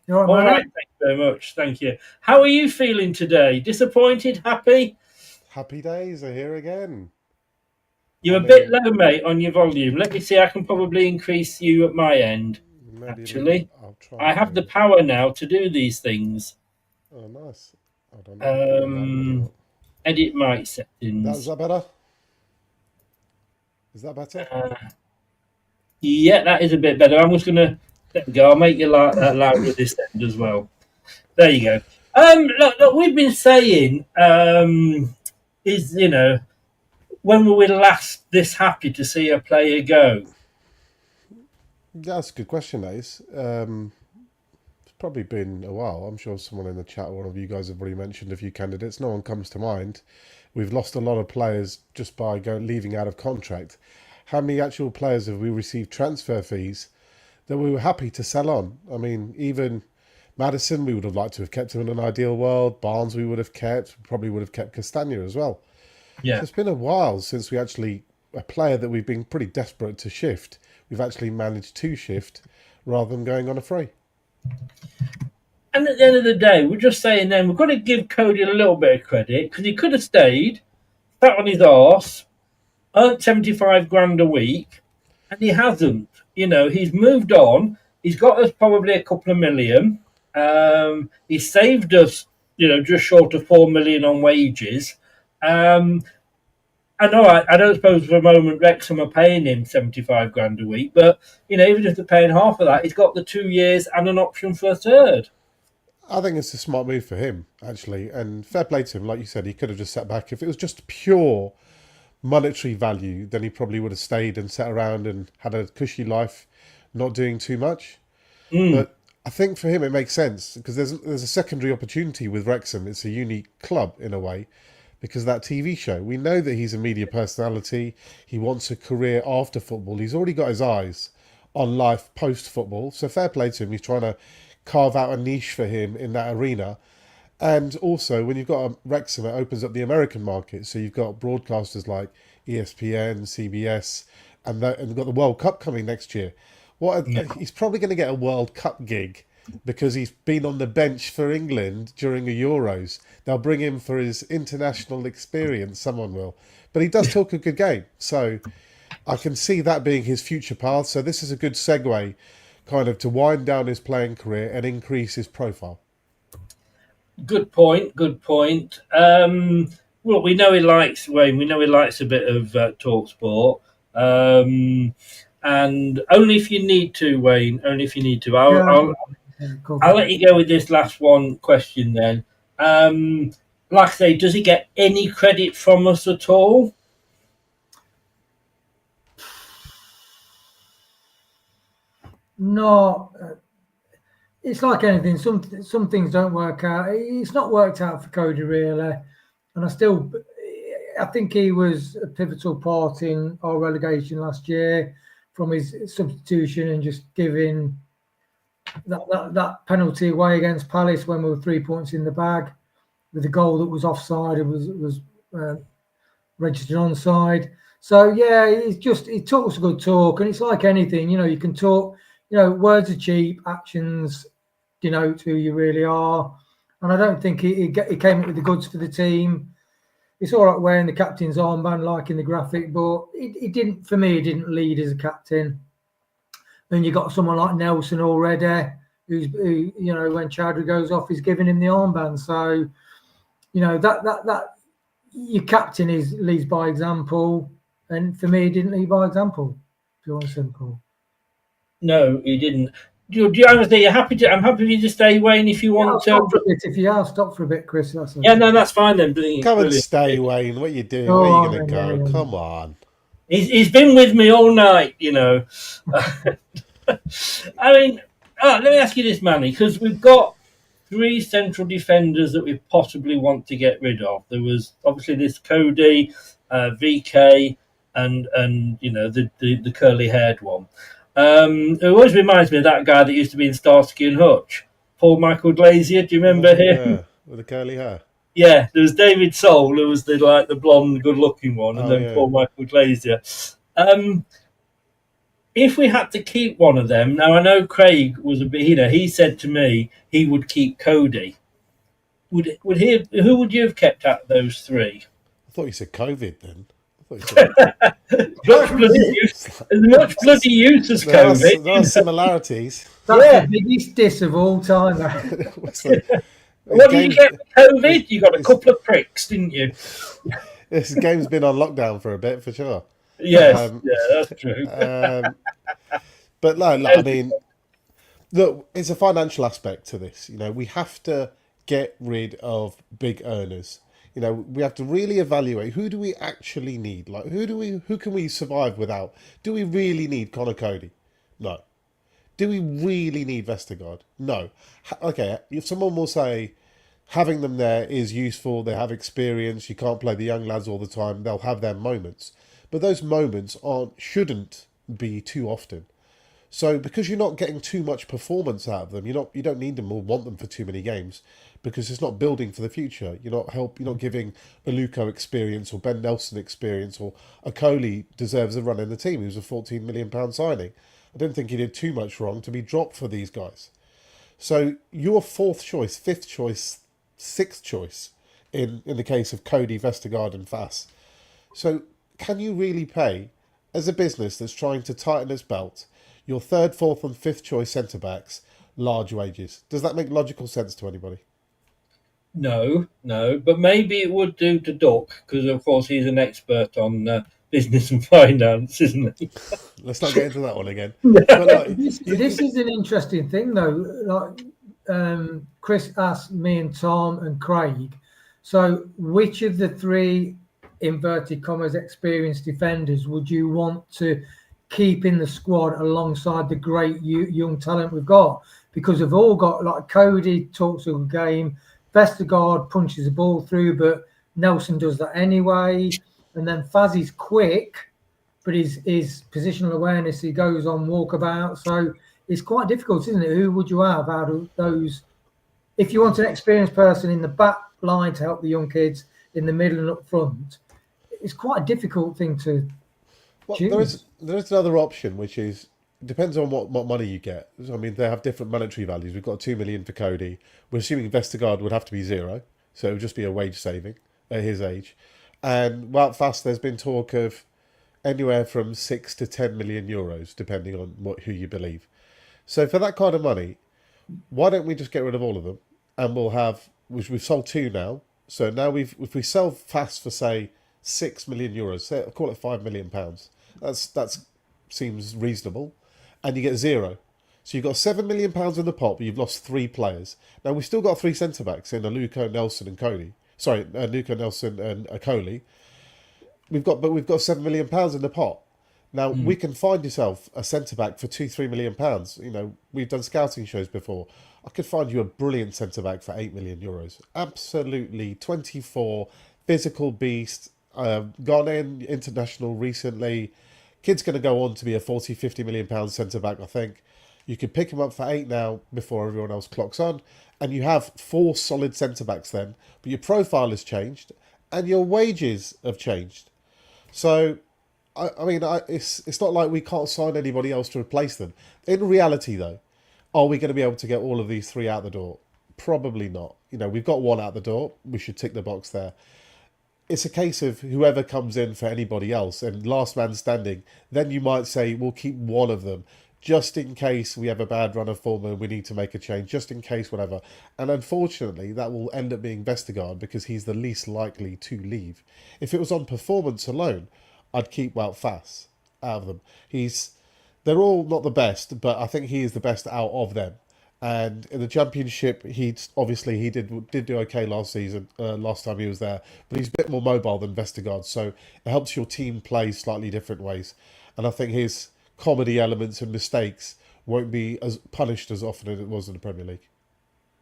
All All right, thank you very much. Thank you. How are you feeling today? Disappointed? Happy? Happy days are here again. You're a bit low, mate, on your volume. Let me see. I can probably increase you at my end. Actually, I'll try. I have the power now to do these things. Oh, nice. I don't know. Edit mic settings. Is that better? Is that better? Yeah, that is a bit better. I'm just gonna let go. I'll make you loud with this end as well. There you go. Look, we've been saying, when were we last this happy to see a player go? Yeah, that's a good question, Ace. It's probably been a while. I'm sure someone in the chat, one of you guys have already mentioned a few candidates. No one comes to mind. We've lost a lot of players just by leaving out of contract. How many actual players have we received transfer fees that we were happy to sell on? I mean, even Maddison, we would have liked to have kept him in an ideal world. Barnes, we would have kept. Probably would have kept Castagna as well. Yeah. So it's been a while since a player that we've been pretty desperate to shift, we've actually managed to shift rather than going on a free. And at the end of the day, we're just saying then we've got to give Coady a little bit of credit because he could have stayed, sat on his arse, earned 75 grand a week, and he hasn't. He's moved on. He's got us probably a couple of million. He saved us, just short of 4 million on wages. I know I don't suppose for a moment Wrexham are paying him 75 grand a week, but even if they're paying half of that, he's got the 2 years and an option for a third. I think it's a smart move for him, actually, and fair play to him. Like you said, he could have just sat back. If it was just pure monetary value, then he probably would have stayed and sat around and had a cushy life, not doing too much. But I think for him it makes sense because there's a secondary opportunity with Wrexham. It's a unique club in a way because of that TV show. We know that he's a media personality. He wants a career after football. He's already got his eyes on life post-football. So fair play to him. He's trying to carve out a niche for him in that arena. And also, when you've got a Wrexham, it opens up the American market. So you've got broadcasters like ESPN, CBS, and they've got the World Cup coming next year. He's probably going to get a World Cup gig because he's been on the bench for England during the Euros. They'll bring him for his international experience, someone will. But he does talk a good game. So I can see that being his future path. So this is a good segue kind of to wind down his playing career and increase his profile. Good point. well, we know he likes Wayne. We know he likes a bit of talk sport. And only if you need to, Wayne. Only if you need to. Cool. I'll let you go with this last one question then. Like I say, does he get any credit from us at all? No, it's like anything. Some things don't work out. It's not worked out for Coady really, and I think he was a pivotal part in our relegation last year from his substitution and just giving that penalty away against Palace when we were 3 points in the bag with a goal that was offside. It was registered onside. So yeah, he talks a good talk, and it's like anything. You can talk. Words are cheap, actions denote who you really are. And I don't think he came up with the goods for the team. It's all right wearing the captain's armband, like in the graphic, but he didn't. For me, he didn't lead as a captain. Then you got someone like Nelson already, who when Chowdhury goes off, he's giving him the armband. So that your captain leads by example, and for me, he didn't lead by example. Pure and simple. No, he didn't. Do you understand? You're happy to? I'm happy for you to stay, Wayne, if you want to. Stop for a bit. If you are, stop for a bit, Chris. That's okay. Yeah, no, that's fine then. Come and stay, Wayne. What are you doing? Where are you going to go? Come on. He's been with me all night, I mean, let me ask you this, Manny, because we've got 3 central defenders that we possibly want to get rid of. There was obviously this Coady, VK, and the curly-haired one. It always reminds me of that guy that used to be in Starsky and Hutch, Paul Michael Glazier. Do you remember him? Yeah, with the curly hair. Yeah, there was David Soul, who was the blonde, good-looking one, and then Paul Michael Glazier. If we had to keep one of them, now I know Craig was a bit, he said to me he would keep Coady. Who would you have kept out of those 3? I thought you said COVID then. There's much bloody use as COVID. There are similarities. That's the biggest diss of all time. What did you get with COVID? You got a couple of pricks, didn't you? This game's been on lockdown for a bit, for sure. Yes, that's true. But no, I mean, look, it's a financial aspect to this. We have to get rid of big earners. We have to really evaluate who do we actually need. Like, who can we survive without? Do we really need Conor Coady? No. Do we really need Vestergaard? No. Okay, if someone will say having them there is useful, they have experience, you can't play the young lads all the time, they'll have their moments. But those moments shouldn't be too often. So because you're not getting too much performance out of them, you don't need them or want them for too many games, because it's not building for the future. You're not giving Aluko experience or Ben Nelson experience, or Okoli deserves a run in the team. He was a £14 million signing. I don't think he did too much wrong to be dropped for these guys. So your 4th choice, 5th choice, 6th choice in the case of Coady, Vestergaard and Fass. So can you really pay, as a business that's trying to tighten its belt, your 3rd, 4th and 5th choice centre-backs large wages? Does that make logical sense to anybody? No, but maybe it would do to Duck, because of course he's an expert on business and finance, isn't he? Let's not get into that one again. But this is an interesting thing, though. Like Chris asked me and Tom and Craig, so which of the 3 inverted commas experienced defenders would you want to keep in the squad alongside the great young talent we've got? Because we've all got, like, Coady talks a good game, Vestergaard punches the ball through, but Nelson does that anyway. And then Fazzy's quick, but his positional awareness, he goes on walkabout. So it's quite difficult, isn't it? Who would you have out of those? If you want an experienced person in the back line to help the young kids, in the middle and up front, it's quite a difficult thing to choose. There is another option, which is, depends on what money you get. I mean, they have different monetary values. We've got 2 million for Coady. We're assuming Vestergaard would have to be 0, so it would just be a wage saving at his age. And Wout Fass, there's been talk of anywhere from 6 to 10 million euros, depending on who you believe. So for that kind of money, why don't we just get rid of all of them? And we'll have, which we've sold 2 now, So now if we sell Fast for say €6 million, say, call it £5 million, that's seems reasonable, and you get zero. So you've got £7 million in the pot, but you've lost 3 players. Now we've still got 3 centre backs in Aluko, Nelson, and Coady. Sorry, Aluko, Nelson, and Coley. We've got £7 million in the pot. Now we can find yourself a centre back for £2-3 million. You know, we've done scouting shows before. I could find you a brilliant centre back for €8 million. Absolutely, 24, physical beast. Gone international recently. Kid's going to go on to be a £40-50 million centre back, I think. You could pick him up for 8 now before everyone else clocks on, and you have 4 solid centre backs then. But your profile has changed, and your wages have changed. So, I mean, it's not like we can't sign anybody else to replace them. In reality, though, are we going to be able to get all of these 3 out the door? Probably not. You know, we've got 1 out the door. We should tick the box there. It's a case of whoever comes in for anybody else and last man standing. Then you might say, we'll keep 1 of them just in case we have a bad run of form and we need to make a change, just in case, whatever. And unfortunately, that will end up being Vestergaard because he's the least likely to leave. If it was on performance alone, I'd keep Wout Faes out of them. They're all not the best, but I think he is the best out of them. And in the Championship, he did do okay last season, last time he was there. But he's a bit more mobile than Vestergaard, so it helps your team play slightly different ways. And I think his comedy elements and mistakes won't be as punished as often as it was in the Premier League.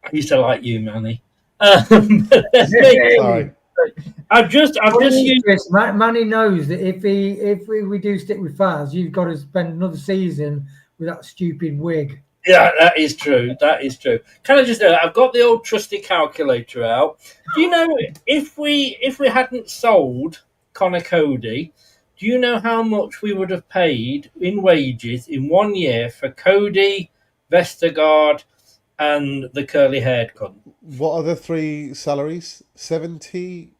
I used to like you, Manny. Sorry. I've just used. Manny knows that if we do stick with Faz, you've got to spend another season with that stupid wig. Yeah, that is true. That is true. Can I just know? I've got the old trusty calculator out. Do you know if we hadn't sold Connor Coady, do you know how much we would have paid in wages in 1 year for Coady, Vestergaard, and the curly-haired cunt? What are the 3 salaries? 70?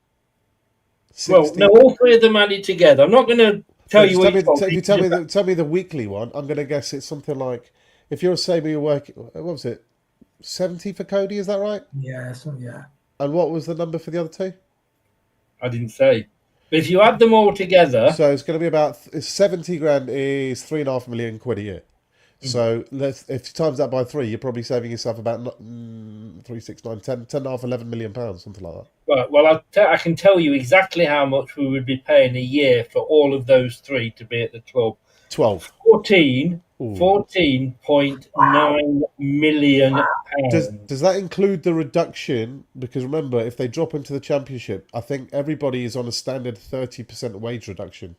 60? Well, no, all 3 of them added together. I'm not going to tell you what you tell me the weekly one. I'm going to guess it's something like, if you're saying you're working, what was it? 70 for Coady, is that right? Yeah, yeah. And what was the number for the other 2? I didn't say. But if you add them all together... So it's going to be about... 70 grand is £3.5 million a year. So if you times that by 3, you're probably saving yourself about 3, 6, 9, 10, 10.5, 11 million pounds, something like that. Well, I can tell you exactly how much we would be paying a year for all of those 3 to be at the club. 12. 14.9 million pounds. Does that include the reduction? Because remember, if they drop into the Championship, I think everybody is on a standard 30% wage reduction.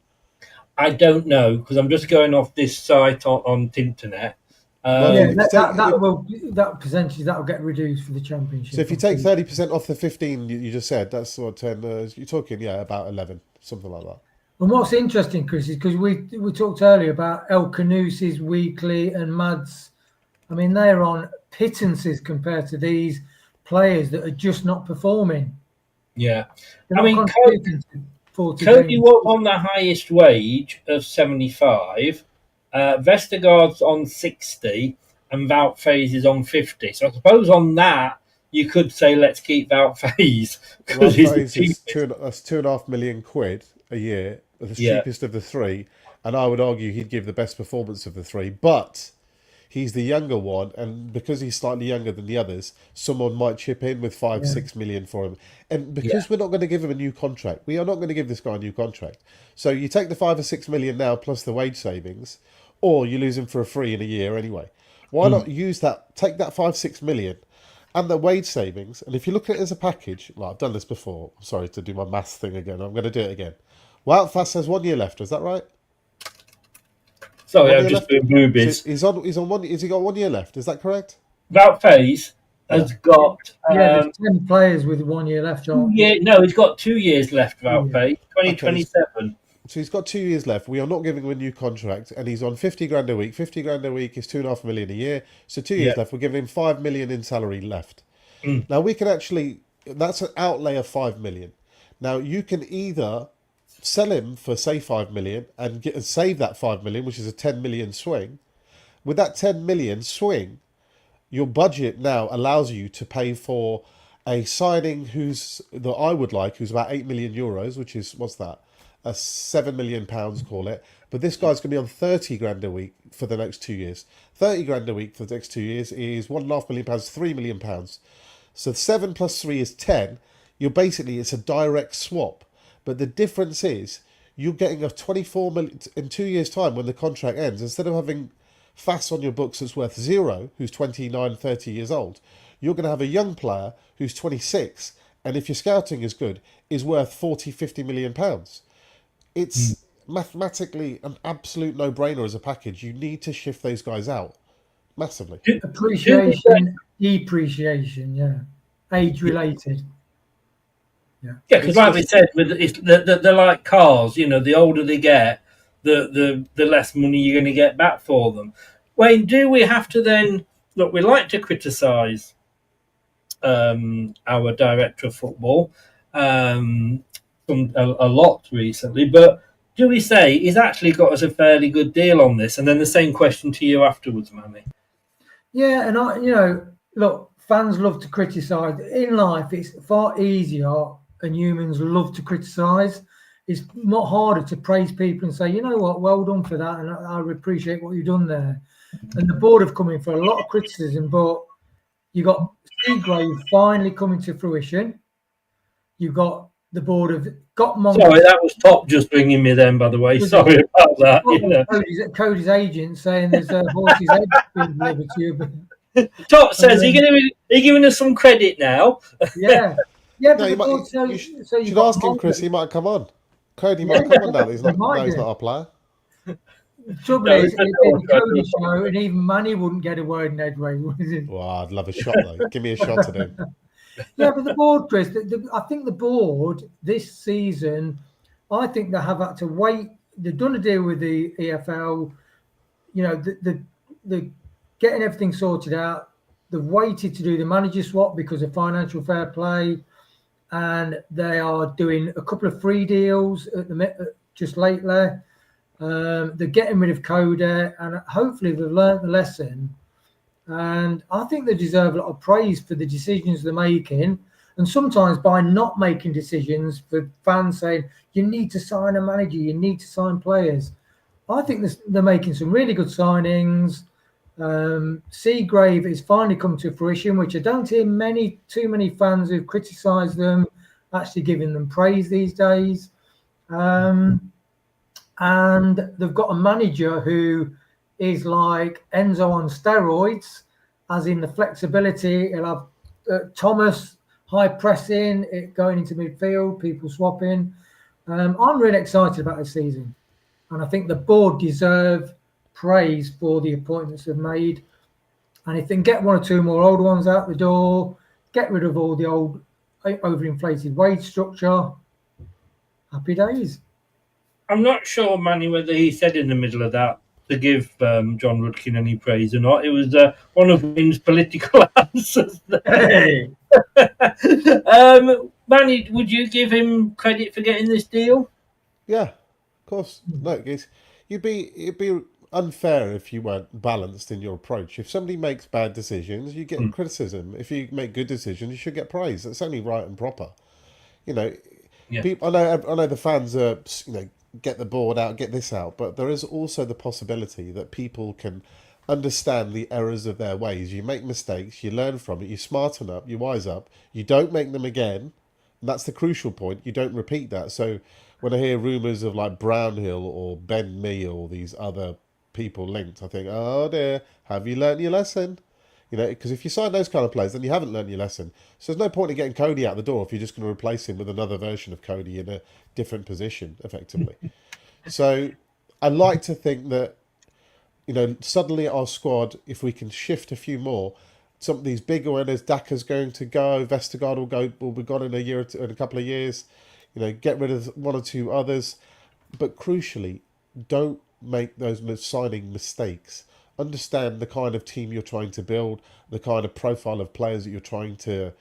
I don't know, because I'm just going off this site on Tinternet. That percentage that'll get reduced for the Championship. So if you take 30% off the 15 you just said, that's what 10. You're talking about 11, something like that. And what's interesting, Chris, is because we talked earlier about El Canusi's weekly and Mads. I mean, they're on pittances compared to these players that are just not performing. Yeah, I mean, Coady was on the highest wage of 75. Vestergaard's on 60, and Wout Faes is on 50. So I suppose on that you could say let's keep Wout Faes because he's the cheapest. That's £2.5 million a year, the cheapest of the 3, and I would argue he'd give the best performance of the 3. But he's the younger one, and because he's slightly younger than the others, someone might chip in with 5-6 million for him. And because we're not going to give him a new contract, we are not going to give this guy a new contract. So you take the 5 or 6 million now plus the wage savings, or you lose him for a free in a year anyway. Why not use that? Take that 5-6 million and the wage savings, and if you look at it as a package, like I've done this before. I'm sorry to do my maths thing again. I'm going to do it again. Wout Faes has 1 year left. Is that right? Sorry, I'm just doing boobies. So he's on 1. Has he got 1 year left? Is that correct? Wout Faes has got there's 10 players with 1 year left. He's got 2 years left. Wout Faes, 2027. So he's got 2 years left. We are not giving him a new contract, and he's on 50 grand a week. 50 grand a week is 2.5 million a year. So 2 years left. We're giving him 5 million in salary left. Now we can that's an outlay of 5 million. Now you can either sell him for say 5 million and save that 5 million, which is a 10 million swing. With that 10 million swing, your budget now allows you to pay for a signing that I would like, who's about €8 million, which is, what's that? £7 million, call it. But this guy's going to be on 30 grand a week for the next 2 years. 30 grand a week for the next 2 years is £1.5 million, £3 million. So 7 plus 3 is 10. It's a direct swap. But the difference is you're getting a 24 million in 2 years' time when the contract ends. Instead of having Fass on your books that's worth zero, who's 29, 30 years old, you're going to have a young player who's 26, and if your scouting is good, is worth 40, 50 million pounds. It's mathematically an absolute no-brainer as a package. You need to shift those guys out massively. Appreciation, depreciation, yeah. Age-related. Yeah, because like we said, they're like cars. The older they get, the less money you're going to get back for them. Wayne, do we have to then look? We like to criticise our director of football a lot recently, but do we say he's actually got us a fairly good deal on this? And then the same question to you afterwards, Manny. Yeah, and look, fans love to criticise. In life, it's far easier, and humans love to criticise. It's not harder to praise people and say, you know what, well done for that, and I appreciate what you've done there. And the board have come in for a lot of criticism, but you got Seagrave finally coming to fruition. You've got the board have got Monk. Sorry, that was Top just ringing me then, by the way. Sorry about that. Cody's agent saying there's a horse's head being delivered to you. But, Top says, are you giving us some credit now? Yeah. Yeah, but you should ask him, Chris. He might come on. Cody might come on now. He's not our player. The trouble is, it's Cody show, and even Manny wouldn't get a word in edgeways, would he? Well, I'd love a shot, though. Give me a shot at him. Yeah, but the board, Chris, I think the board this season, I think they have had to wait. They've done a deal with the EFL. The getting everything sorted out. They've waited to do the manager swap because of financial fair play. And they are doing a couple of free deals just lately. They're getting rid of Coady, and hopefully they've learned the lesson. And I think they deserve a lot of praise for the decisions they're making. And sometimes by not making decisions, for fans saying, you need to sign a manager, you need to sign players. I think they're making some really good signings. Seagrave has finally come to fruition, which I don't hear too many fans who've criticised them actually giving them praise these days. And they've got a manager who is like Enzo on steroids, as in the flexibility. He'll have Thomas high pressing, it going into midfield, people swapping. I'm really excited about this season, and I think the board deserve praise for the appointments they've made. And if they can get one or two more old ones out the door, get rid of all the old overinflated wage structure, happy days. I'm not sure, Manny, whether he said in the middle of that to give John Rudkin any praise or not. It was one of Wayne's political answers. Hey. Manny, would you give him credit for getting this deal? Yeah, of course. Look, it'd be unfair if you weren't balanced in your approach. If somebody makes bad decisions, you get criticism. If you make good decisions, you should get praise. That's only right and proper. People, I know the fans are, get the board out, get this out, but there is also the possibility that people can understand the errors of their ways. You make mistakes, you learn from it, you smarten up, you wise up, you don't make them again. And that's the crucial point. You don't repeat that. So when I hear rumours of like Brownhill or Ben Mee or these other people linked, I think, oh dear, have you learnt your lesson? Because if you sign those kind of players, then you haven't learnt your lesson. So there's no point in getting Coady out the door if you're just going to replace him with another version of Coady in a different position, effectively. So I like to think that, suddenly our squad, if we can shift a few more, some of these bigger winners, Daka's going to go, Vestergaard will be gone in a couple of years. Get rid of one or two others, but crucially, don't make those signing mistakes. Understand the kind of team you're trying to build, the kind of profile of players that you're trying to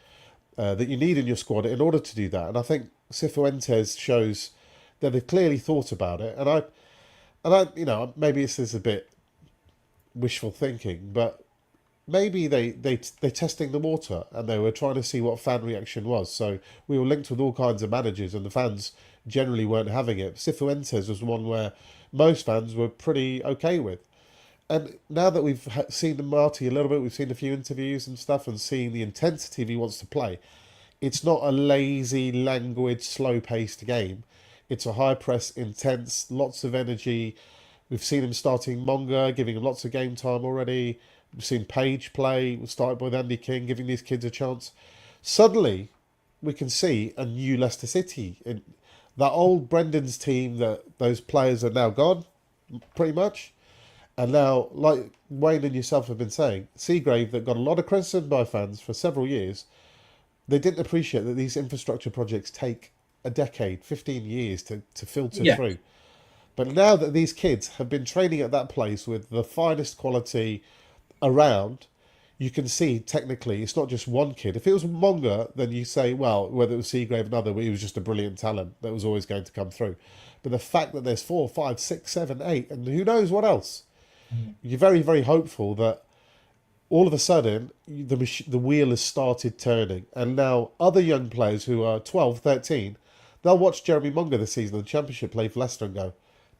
that you need in your squad in order to do that. And I think Cifuentes shows that they've clearly thought about it. And I maybe this is a bit wishful thinking, but maybe they're testing the water and they were trying to see what fan reaction was. So we were linked with all kinds of managers, and the fans generally weren't having it. Cifuentes was one where most fans were pretty okay with. And now that we've seen the Marty a little bit, we've seen a few interviews and stuff, and seen the intensity he wants to play. It's not a lazy, languid, slow-paced game. It's a high-press, intense, lots of energy. We've seen him starting Monga, giving him lots of game time already. We've seen Page play, we started with Andy King, giving these kids a chance. Suddenly, we can see a new Leicester City. That old Brendan's team, that those players are now gone, pretty much. And now, like Wayne and yourself have been saying, Seagrave, that got a lot of criticism by fans for several years, they didn't appreciate that these infrastructure projects take a decade, 15 years to filter through. But now that these kids have been training at that place with the finest quality around, you can see technically it's not just one kid. If it was Monga, then you say, well, whether it was Seagrave or another, he was just a brilliant talent that was always going to come through. But the fact that there's 4, 5, 6, 7, 8, and who knows what else, you're very, very hopeful that all of a sudden the wheel has started turning. And now other young players who are 12, 13, they'll watch Jeremy Monga this season in the Championship play for Leicester and go,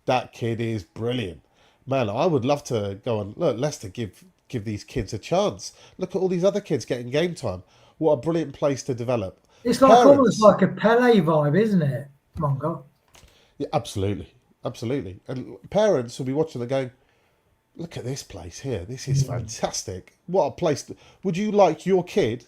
that kid is brilliant. Man, I would love to go and look, Leicester give these kids a chance. Look at all these other kids getting game time. What a brilliant place to develop. It's like almost like a Pele vibe, isn't it, Mongo? Yeah, absolutely. Absolutely. And parents will be watching and going, look at this place here. This is fantastic. What a place. Would you like your kid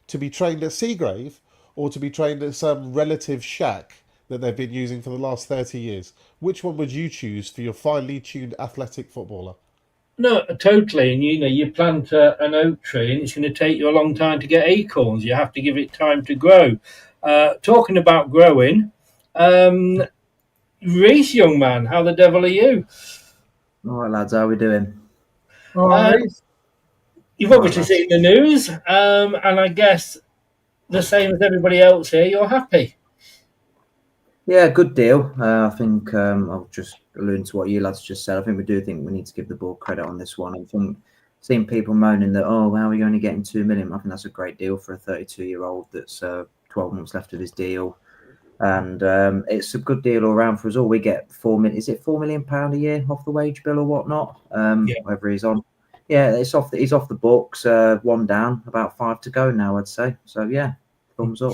to be trained at Seagrave or to be trained at some relative shack that they've been using for the last 30 years? Which one would you choose for your finely tuned athletic footballer? No, totally. And you plant an oak tree, and it's going to take you a long time to get acorns. You have to give it time to grow. Talking about growing, Reece, young man, how the devil are you? All right, lads, how are we doing? All right. You've obviously seen the news, and I guess the same as everybody else here, you're happy. Yeah, good deal. I think I'll just allude to what you lads just said. I think we need to give the board credit on this one. I think seeing people moaning that, how are we only getting 2 million? I think that's a great deal for a 32-year-old that's 12 months left of his deal. And it's a good deal all around for us all. We get 4 million. Is it £4 million a year off the wage bill or whatnot? Whatever he's on. Yeah, he's off the books. 1 down, about 5 to go now, I'd say. So yeah, thumbs up.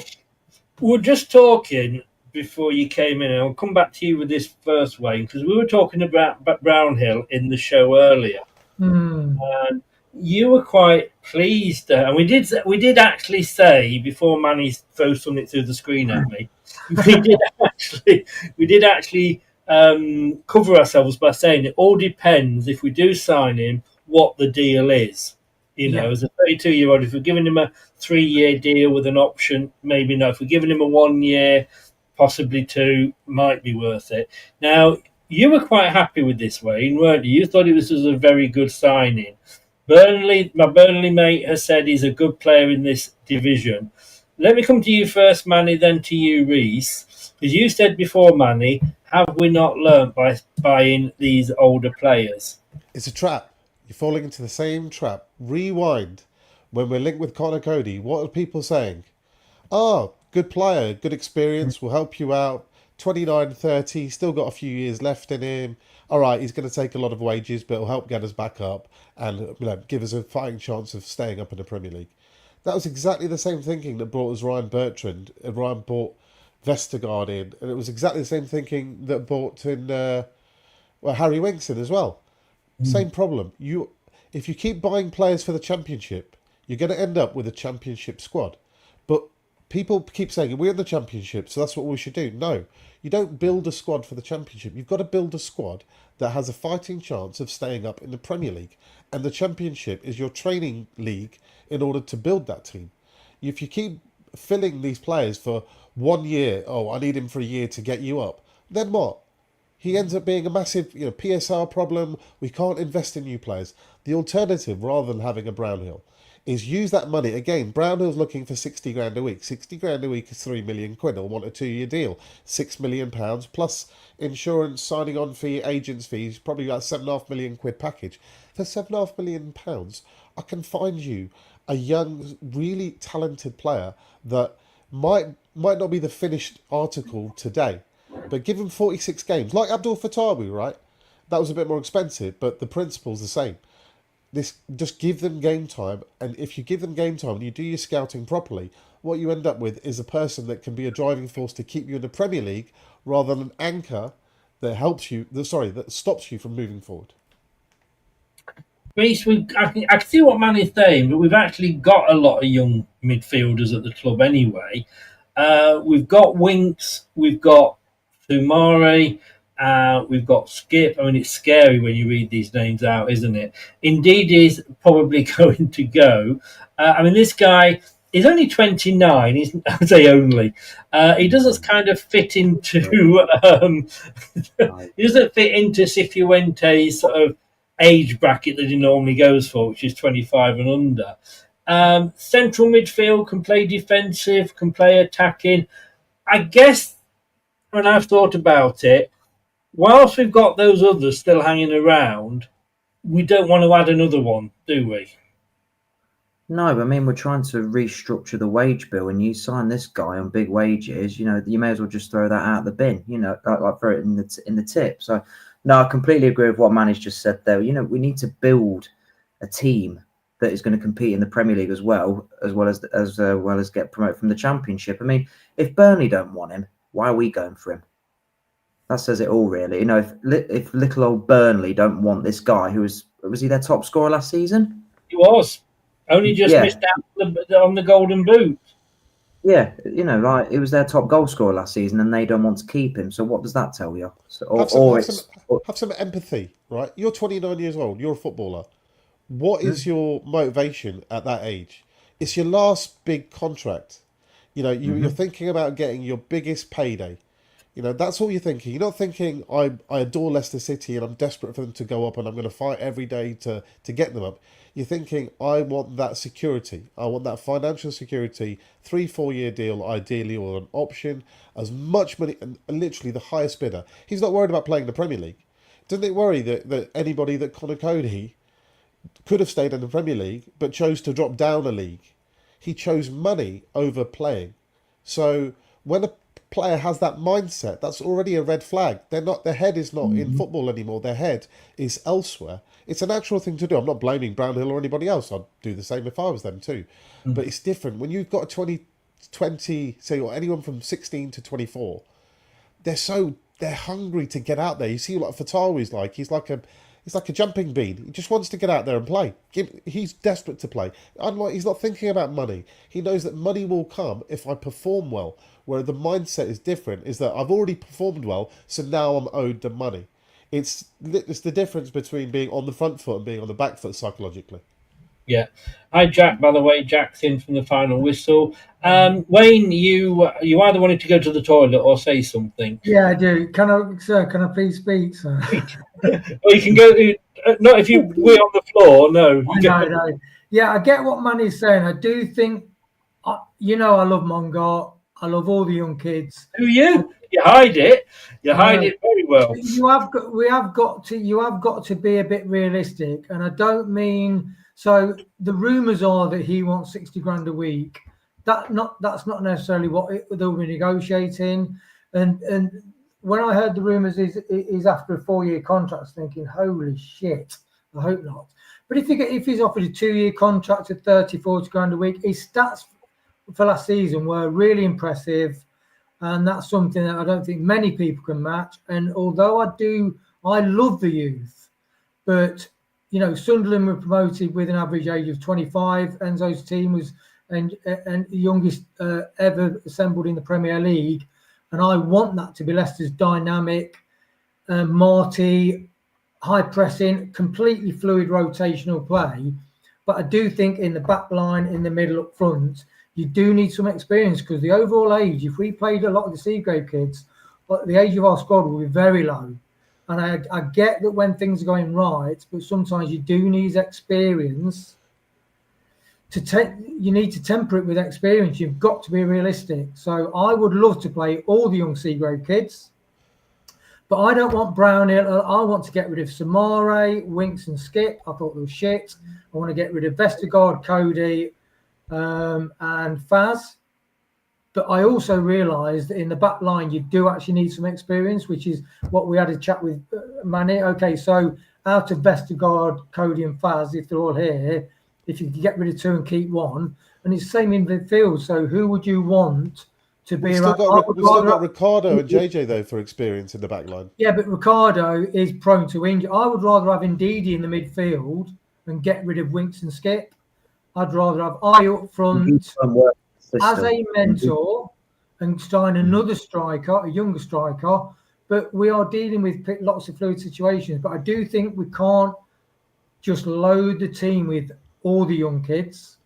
We're just talking before you came in, and I'll come back to you with this first, Wayne, because we were talking about Brownhill in the show earlier. And you were quite pleased, and we did actually say, before Manny throws something through the screen at me, we did actually cover ourselves by saying it all depends, if we do sign him, what the deal is. As a 32-year-old, if we're giving him a 3-year deal with an option, maybe not. If we're giving him a 1 year, possibly 2, might be worth it. Now, you were quite happy with this, Wayne, weren't you? You thought it was a very good signing. My Burnley mate has said he's a good player in this division. Let me come to you first, Manny, then to you, Reece. Because you said before, Manny, have we not learnt by buying these older players? It's a trap. You're falling into the same trap. Rewind. When we're linked with Connor Coady, what are people saying? Good player, good experience, will help you out. 29, 30, still got a few years left in him. All right, he's going to take a lot of wages, but it'll help get us back up and give us a fighting chance of staying up in the Premier League. That was exactly the same thinking that brought us Ryan Bertrand, and Ryan brought Vestergaard in, and it was exactly the same thinking that brought in Harry Winks in as well. Same problem. If you keep buying players for the Championship, you're going to end up with a Championship squad. But people keep saying, we're in the Championship, so that's what we should do. No, you don't build a squad for the Championship. You've got to build a squad that has a fighting chance of staying up in the Premier League. And the Championship is your training league in order to build that team. If you keep filling these players for 1 year, I need him for a year to get you up, then what? He ends up being a massive PSR problem. We can't invest in new players. The alternative, rather than having a Brownhill, is use that money. Again, Brownhill's looking for 60 grand a week. 60 grand a week is 3 million quid. He'll want a 2-year deal. £6 million plus insurance, signing on fee, agents fees, probably about £7.5 million quid package. For £7.5 million, I can find you a young, really talented player that might not be the finished article today, but give him 46 games, like Abdul Fatawi, right? That was a bit more expensive, but the principle's the same. Just give them game time, and if you give them game time and you do your scouting properly, what you end up with is a person that can be a driving force to keep you in the Premier League rather than an anchor that that stops you from moving forward. Reece, I can see what Man is saying, but we've actually got a lot of young midfielders at the club anyway. We've got Winks, we've got Thumare, we've got Skip. I mean, it's scary when you read these names out, isn't it? Indeed is probably going to go. I mean, this guy is only 29. He's, I say only. He doesn't kind of fit into. He doesn't fit into Cifuente's sort of age bracket that he normally goes for, which is 25 and under. Central midfield, can play defensive, can play attacking. I guess when I've thought about it, whilst we've got those others still hanging around, we don't want to add another one, do we? No, but I mean, we're trying to restructure the wage bill, and you sign this guy on big wages, you may as well just throw that out the bin, like throw it in the tip. So, no, I completely agree with what Manny's just said there. We need to build a team that is going to compete in the Premier League as well as get promoted from the Championship. I mean, if Burnley don't want him, why are we going for him? That says it all, really. If little old Burnley don't want this guy, was he their top scorer last season? He was. Only just missed out on the Golden Boot. Yeah, it was their top goal scorer last season, and they don't want to keep him. So what does that tell you? Have some empathy, right? You're 29 years old. You're a footballer. What is your motivation at that age? It's your last big contract. You're thinking about getting your biggest payday. That's all you're thinking. You're not thinking, I adore Leicester City and I'm desperate for them to go up and I'm going to fight every day to get them up. You're thinking, I want that security. I want that financial security, 3-4 year deal, ideally, or an option, as much money, and literally the highest bidder. He's not worried about playing the Premier League. Doesn't it worry that anybody that Conor Coady could have stayed in the Premier League but chose to drop down a league? He chose money over playing. So when a player has that mindset, that's already a red flag. Their head is not in football anymore. Their head is elsewhere. It's a natural thing to do. I'm not blaming Brownhill or anybody else. I'd do the same if I was them too. But it's different. When you've got a 20, say, or anyone from 16 to 24, they're hungry to get out there. You see what Fatawi's like. He's like a jumping bean. He just wants to get out there and play. He's desperate to play. He's not thinking about money. He knows that money will come if I perform well. Where the mindset is different, is that I've already performed well, so now I'm owed the money. It's the difference between being on the front foot and being on the back foot psychologically. Yeah. Hi, Jack, by the way. Jack's in from the final whistle. Wayne, you either wanted to go to the toilet or say something. Yeah, I do. Can I please speak, sir? Or you can go... Not if we're on the floor, no. No. Yeah, I get what Manny's saying. I do think... I love Mongar. I love all the young kids. Do you? You hide it. You hide it very well. You have got to be a bit realistic, and I don't mean. So the rumours are that he wants 60 grand a week. That's not necessarily what they'll be negotiating. And when I heard the rumours is after a 4-year contract, I was thinking, holy shit, I hope not. But if he's offered a 2-year contract at 30-40 grand a week, his stats for last season were really impressive, and that's something that I don't think many people can match. And although I love the youth, but Sunderland were promoted with an average age of 25. Enzo's team was and the youngest ever assembled in the Premier League, and I want that to be Leicester's dynamic, Marty, high pressing, completely fluid rotational play. But I do think in the back line, in the middle, up front, you do need some experience, because the overall age, if we played a lot of the Seagrave kids, the age of our squad will be very low. And I get that when things are going right, but sometimes you do need experience. You need to temper it with experience. You've got to be realistic. So I would love to play all the young Seagrave kids, But I don't want Brownhill. I want to get rid of Samare, Winks and Skip. I thought they were shit. I want to get rid of Vestergaard, Coady and Faz. But I also realised that in the back line, you do actually need some experience, which is what we had a chat with Manny. Okay, so out of Vestergaard, Coady and Faz, if they're all here, if you could get rid of 2 and keep 1, and it's the same in midfield. So who would you want to be We've around? still got Ricardo and JJ, though, for experience in the back line. Yeah, but Ricardo is prone to injury. I would rather have Ndidi in the midfield and get rid of Winks and Skip. I'd rather have I up front as a mentor and sign another striker, a younger striker. But we are dealing with lots of fluid situations. But I do think we can't just load the team with all the young kids.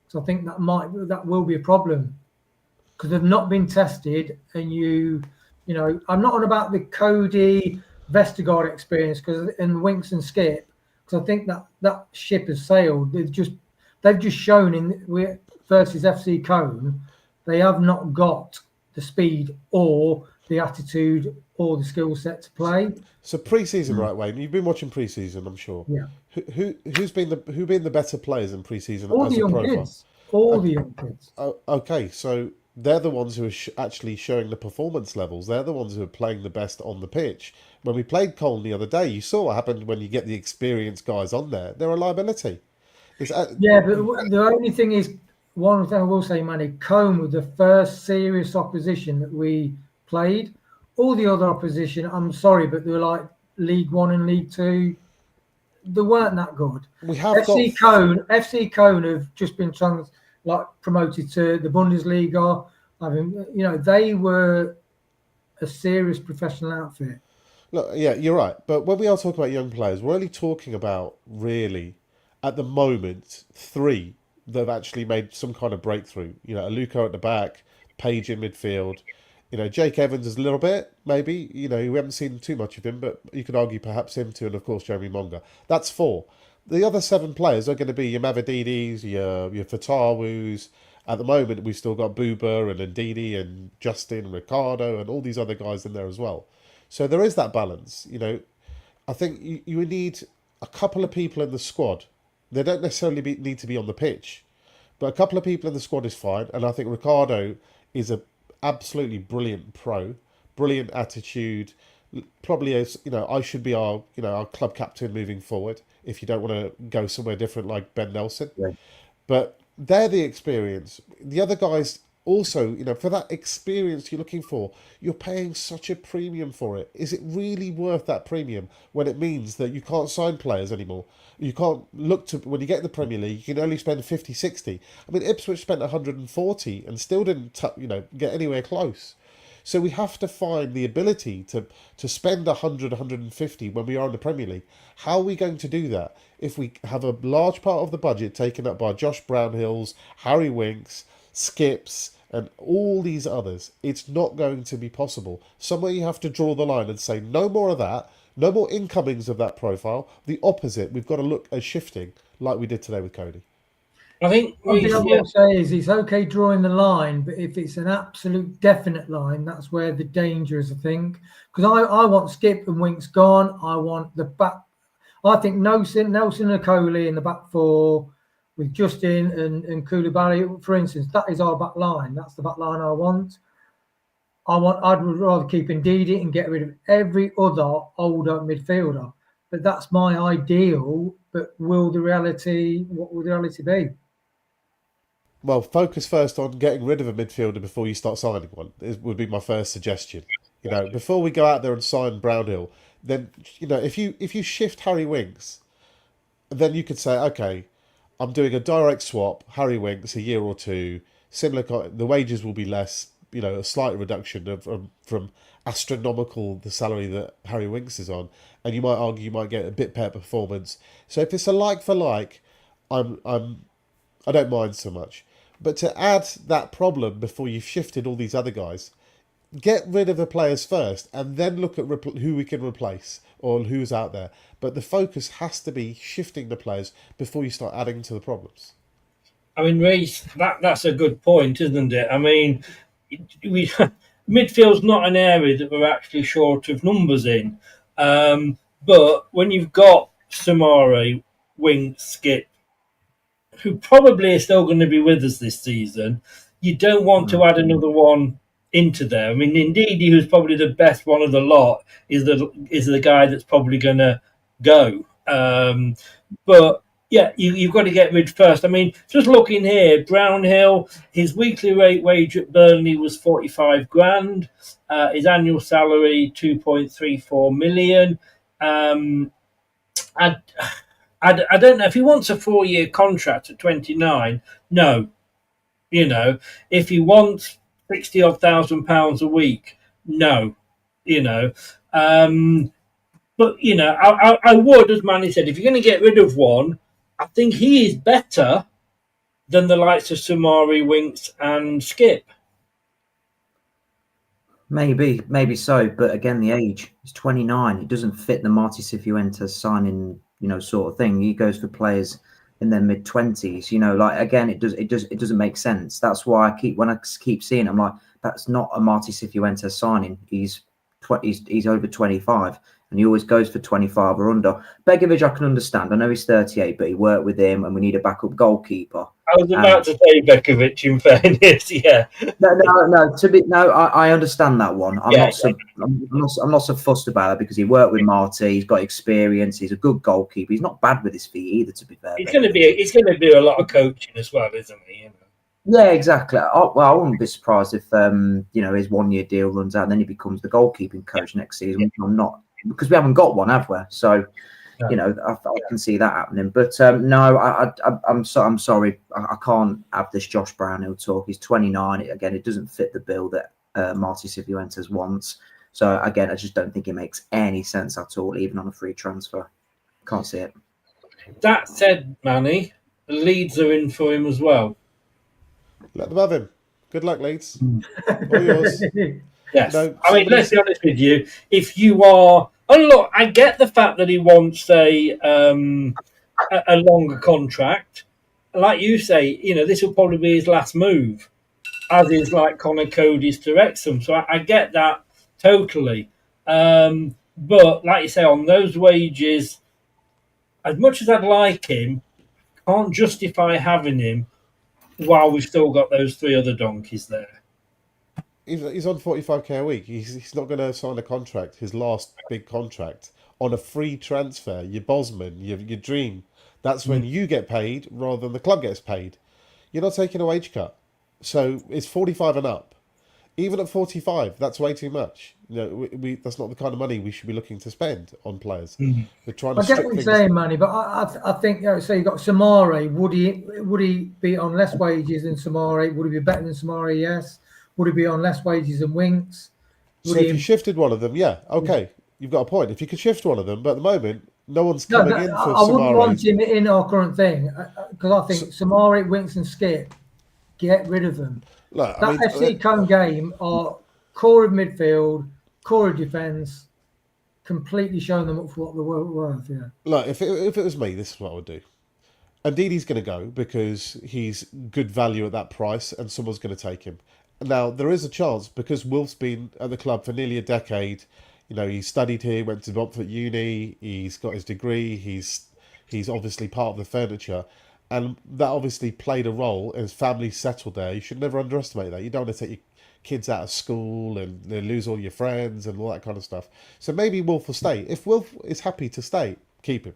So I think that will be a problem because they've not been tested. And you know, I'm not on about the Coady Vestergaard experience and Winks and Skip because I think that ship has sailed. They've just shown versus FC Cone, they have not got the speed or the attitude or the skill set to play. So pre-season, right, Wayne? You've been watching pre-season, I'm sure. Yeah. Who's been the better players in pre-season? All as the young profile? kids. All the young kids. Okay, so they're the ones who are actually showing the performance levels. They're the ones who are playing the best on the pitch. When we played Colne the other day, you saw what happened when you get the experienced guys on there. They're a liability. Yeah, but the only thing is, one thing I will say, Manny, Cone was the first serious opposition that we played. All the other opposition, I'm sorry, but they were like League One and League Two. They weren't that good. FC Cone have just been promoted to the Bundesliga. I mean, you know, they were a serious professional outfit. Look, yeah, you're right. But when we are talking about young players, we're only talking about really, at the moment, 3 that have actually made some kind of breakthrough. You know, Aluko at the back, Page in midfield. You know, Jake Evans is a little bit, maybe. You know, we haven't seen too much of him, but you could argue perhaps him too, and of course Jeremy Monga. That's 4. The other 7 players are going to be your Mavadidis, your Fatawus. At the moment, we've still got Booba and Ndidi and Justin and Ricardo and all these other guys in there as well. So there is that balance. You know, I think you need a couple of people in the squad. They don't necessarily need to be on the pitch, but a couple of people in the squad is fine. And I think Ricardo is a absolutely brilliant pro, brilliant attitude. Probably as I should be our club captain moving forward. If you don't want to go somewhere different like Ben Nelson, Right. But they're the experience. The other guys also, for that experience you're looking for, you're paying such a premium for it. Is it really worth that premium when it means that you can't sign players anymore? You can't look to, when you get in the Premier League, you can only spend 50, 60. I mean, Ipswich spent 140 and still didn't, get anywhere close. So we have to find the ability to spend 100, 150 when we are in the Premier League. How are we going to do that if we have a large part of the budget taken up by Josh Brownhills, Harry Winks, Skips, and all these others? It's not going to be possible. Somewhere you have to draw the line and say, no more of that, no more incomings of that profile. The opposite, we've got to look at shifting like we did today with Coady. I think One thing I will say is it's okay drawing the line, but if it's an absolute definite line, that's where the danger is, I think. Because I want Skip and Winks gone. I want the back. I think Nelson and Coley in the back 4 with Justin and Koulibaly, for instance. That is our back line. That's the back line I want. I'd rather keep Ndidi and get rid of every other older midfielder. But that's my ideal. But what will the reality be? Well, focus first on getting rid of a midfielder before you start signing one. Would be my first suggestion. Before we go out there and sign Brownhill, then if you shift Harry Winks, then you could say, okay, I'm doing a direct swap. Harry Winks, a year or 2, similar. The wages will be less. A slight reduction from astronomical the salary that Harry Winks is on, and you might argue you might get a bit better performance. So if it's a like for like, I don't mind so much. But to add that problem before you've shifted all these other guys, get rid of the players first and then look at who we can replace or who's out there. But the focus has to be shifting the players before you start adding to the problems. I mean, Reece, that's a good point, isn't it? I mean, midfield's not an area that we're actually short of numbers in. But when you've got Samari, Winks, Skip, who probably are still going to be with us this season, you don't want to add another one into there. I mean, indeed, who's probably the best one of the lot is the guy that's probably going to go. But yeah, you've got to get rid first. I mean, just looking here, Brownhill, his weekly rate wage at Burnley was 45 grand. His annual salary 2.34 million. I don't know if he wants a 4-year contract at 29. No, if he wants 60 odd £1,000 a week, no, But I would, as Manny said, if you're going to get rid of one, I think he is better than the likes of Samari, Winks, and Skip. Maybe so, but again, the age, he's 29. It doesn't fit the Marty Cifuentes signing, sort of thing. He goes for players in their mid-20s. Like, again, it doesn't make sense. That's why when I keep seeing it, I'm like, that's not a Marty Cifuentes signing. He's over 25, and he always goes for 25 or under. Begovic, I can understand. I know he's 38, but he worked with him, and we need a backup goalkeeper. I was about to say Begovic, in fairness, yeah. No. I understand that one. I'm not so fussed about it because he worked with Marty. He's got experience. He's a good goalkeeper. He's not bad with his feet either. To be fair, he's going to do a lot of coaching as well, isn't he? Yeah, exactly. I wouldn't be surprised if his 1-year deal runs out and then he becomes the goalkeeping coach next season. I'm not, because we haven't got one, have we? So. I can see that happening, but no, I'm sorry, I can't have this Josh Brownhill talk. He's 29. Again, it doesn't fit the bill that Marty Cifuentes wants. So again, I just don't think it makes any sense at all, even on a free transfer. Can't see it. That said, Manny, the Leeds are in for him as well. Let them have him. Good luck, Leeds. All yours. Yes. I mean, let's be honest with you. If you are... Oh, look, I get the fact that he wants a longer contract. Like you say, this will probably be his last move, as is like Conor Coady's to Wrexham. So I get that totally. But like you say, on those wages, as much as I'd like him, can't justify having him while we've still got those 3 other donkeys there. He's on 45k a week. He's not going to sign a contract, his last big contract, on a free transfer. Your Bosman, your dream. That's when you get paid rather than the club gets paid. You're not taking a wage cut. So it's 45 and up. Even at 45, that's way too much. That's not the kind of money we should be looking to spend on players. We're trying to. I get what you're saying, Manny, but I think so. You got Samari. Would he be on less wages than Samari? Would he be better than Samari? Yes. Would he be on less wages than Winks? So if you shifted one of them, you've got a point. If you could shift one of them, but at the moment, no one's coming in for Samari. I wouldn't want him in our current thing because I think Samari, Winks, and Skip, get rid of them. Look, FC Cone game are core of midfield, core of defence, completely showing them up for what they're worth. Yeah. Look, if it was me, this is what I would do. Ndidi's going to go because he's good value at that price, and someone's going to take him. Now, there is a chance, because Wolf's been at the club for nearly a decade. He studied here, went to Montfort Uni, he's got his degree, he's obviously part of the furniture. And that obviously played a role, and his family settled there. You should never underestimate that. You don't want to take your kids out of school and they lose all your friends and all that kind of stuff. So maybe Wolf will stay. If Wolf is happy to stay, keep him.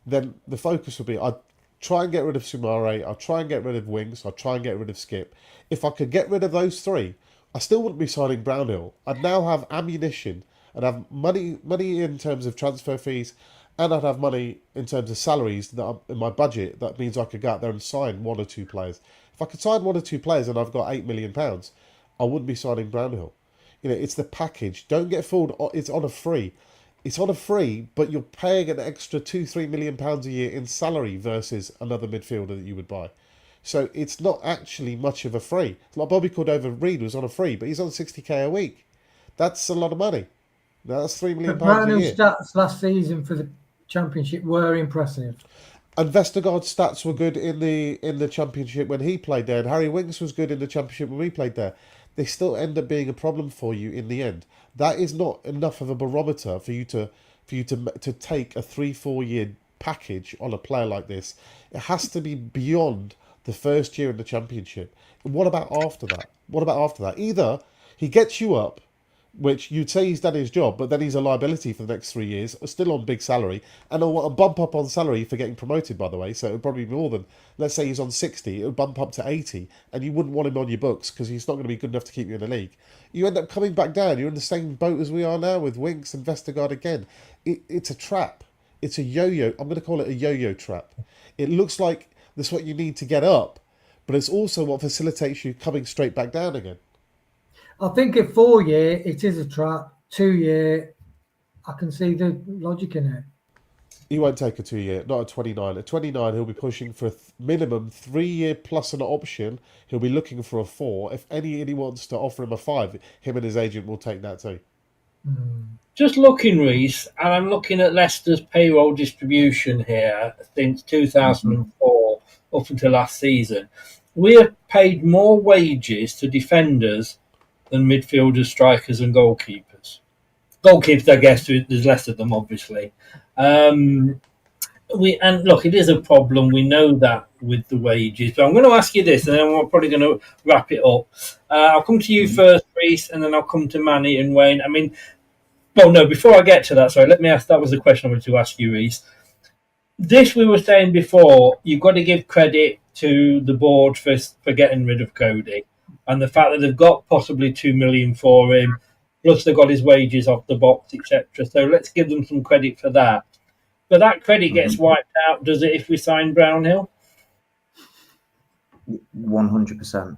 Then the focus will be, I'd try and get rid of Sumare, I'll try and get rid of Winks, I'll try and get rid of Skip. If I could get rid of those 3, I still wouldn't be signing Brownhill. I'd now have ammunition. I'd have money in terms of transfer fees, and I'd have money in terms of salaries that are in my budget. That means I could go out there and sign 1 or 2 players. If I could sign 1 or 2 players and I've got £8 million, I wouldn't be signing Brownhill. It's the package. Don't get fooled. It's on a free. It's on a free, but you're paying an extra £2-3 million a year in salary versus another midfielder that you would buy. So it's not actually much of a free. It's like Bobby Cordova-Reid was on a free, but he's on 60k a week. That's a lot of money. That's £3 million a year. Stats last season for the Championship were impressive. And Vestergaard's stats were good in the Championship when he played there, and Harry Winks was good in the Championship when we played there. they still end up being a problem for you in the end. That is not enough of a barometer for you to take a 3-4 year package on a player like this. It has to be beyond the first year in the Championship. What about after that? What about after that? Either he gets you up, which you'd say he's done his job, but then he's a liability for the next 3 years, still on big salary, and he'll want a bump up on salary for getting promoted, by the way, so it would probably be more than, let's say he's on 60, it would bump up to 80, and you wouldn't want him on your books because he's not going to be good enough to keep you in the league. You end up coming back down, you're in the same boat as we are now with Winks and Vestergaard again. It's a trap. It's a yo-yo. I'm going to call it a yo-yo trap. It looks like that's what you need to get up, but it's also what facilitates you coming straight back down again. I think at 4 year, it is a trap. 2 year, I can see the logic in it. He won't take a 2 year, not a 29. At 29, he'll be pushing for a minimum 3 year plus an option. He'll be looking for a 4. If any wants to offer him a 5, him and his agent will take that too. Just looking, Reese, and I'm looking at Leicester's payroll distribution here since 2004 up until last season. We have paid more wages to defenders than midfielders, strikers, and goalkeepers. Goalkeepers, I guess, there's less of them, obviously. And look, it is a problem. We know that with the wages. But I'm going to ask you this, and then we're probably going to wrap it up. I'll come to you first, Reese, and then I'll come to Manny and Wayne. I mean, well, no, before I get to that, sorry, let me ask. That was the question I wanted to ask you, Reese. This we were saying before. You've got to give credit to the board for getting rid of Coady, and the fact that they've got possibly $2 million for him, plus they've got his wages off the box, etc. So let's give them some credit for that. But that credit gets wiped out, does it, if we sign Brownhill? 100%.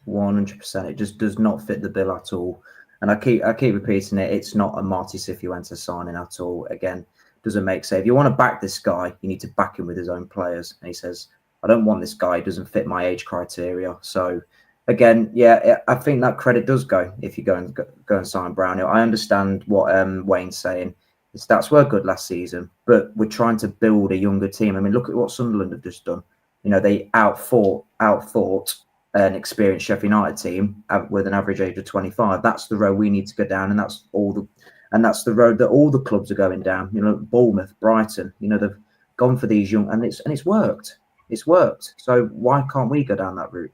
100%. It just does not fit the bill at all. And I keep repeating it. It's not a Marty Cifuentes signing at all. Again, doesn't make sense. If you want to back this guy, you need to back him with his own players. And he says, I don't want this guy. He doesn't fit my age criteria. So, again, yeah, I think that credit does go if you go and sign Brownhill. I understand what Wayne's saying. His stats were good last season, but we're trying to build a younger team. I mean, look at what Sunderland have just done. You know, they outfought an experienced Sheffield United team with an average age of 25. That's the road we need to go down, and that's the road that all the clubs are going down. You know, Bournemouth, Brighton. You know, they've gone for these young, and it's worked. It's worked. So why can't we go down that route?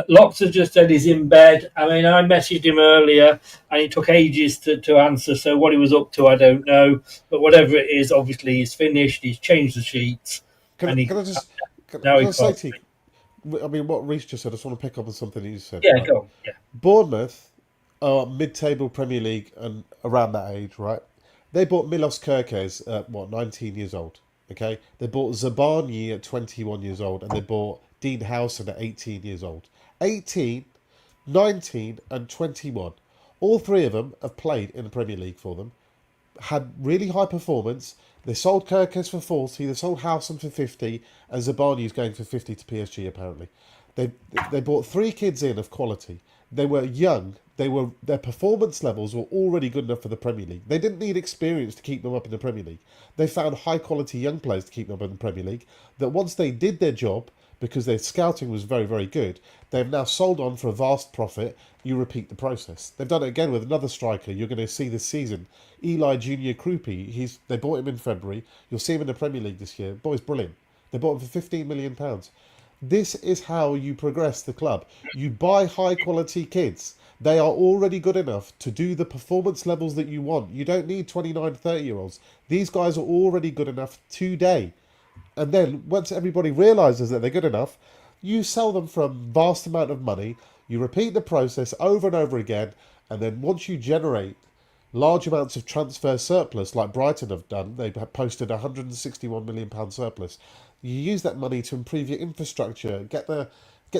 Locks has just said he's in bed. I mean, I messaged him earlier and it took ages to answer. So what he was up to, I don't know. But whatever it is, obviously he's finished. He's changed the sheets. Can I say to you, I mean, what Reece just said, I just want to pick up on something he said. Yeah, right? go on. Yeah. Bournemouth are mid-table Premier League and around that age, right? They bought Milos Kerkez at, 19 years old, okay? They bought Zabani at 21 years old, and they bought Dean Howson at 18 years old. 18, 19 and 21. All three of them have played in the Premier League for them. Had really high performance. They sold Kerkez for 40. They sold Howson for 50. And Zabani is going for 50 to PSG, apparently. They bought 3 kids in of quality. They were young. Their performance levels were already good enough for the Premier League. They didn't need experience to keep them up in the Premier League. They found high-quality young players to keep them up in the Premier League. That once they did their job, because their scouting was very, very good, they've now sold on for a vast profit. You repeat the process. They've done it again with another striker you're going to see this season, Eli Junior Krupi. They bought him in February. You'll see him in the Premier League this year. Boy's brilliant. They bought him for £15 million. This is how you progress the club. You buy high-quality kids. They are already good enough to do the performance levels that you want. You don't need 29, 30-year-olds. These guys are already good enough today. And then once everybody realises that they're good enough, you sell them for a vast amount of money. You repeat the process over and over again. And then once you generate large amounts of transfer surplus, like Brighton have done, they have posted a £161 million surplus. You use that money to improve your infrastructure, get the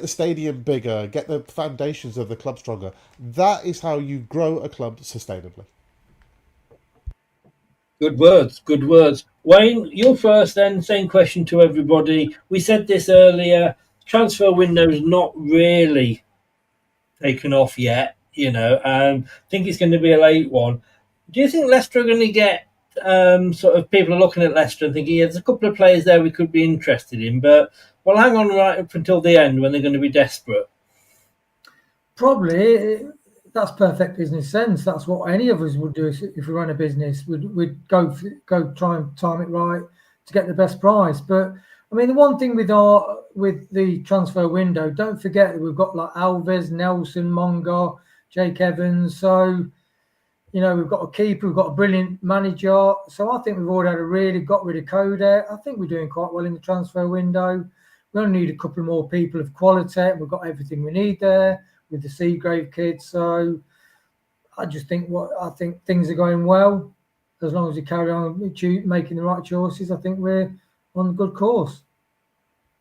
stadium bigger, get the foundations of the club stronger. That is how you grow a club sustainably. Good words, good words. Wayne, you first then, same question to everybody. We said this earlier, transfer window's not really taken off yet, you know. I think it's going to be a late one. Do you think Leicester are going to get sort of people are looking at Leicester and thinking, yeah, there's a couple of players there we could be interested in, but we'll hang on right up until the end when they're going to be desperate? Probably that's perfect business sense. That's what any of us would do if we run a business. We'd go try and time it right to get the best price. But I mean, the one thing with the transfer window, don't forget that we've got like Alves, Nelson, Monga, Jake Evans. So we've got a keeper, we've got a brilliant manager. So I think we've already got rid of Coady. I think we're doing quite well in the transfer window. We only need a couple more people of quality. We've got everything we need there with the Seagrave kids. So I just think things are going well. As long as we carry on making the right choices, I think we're on a good course.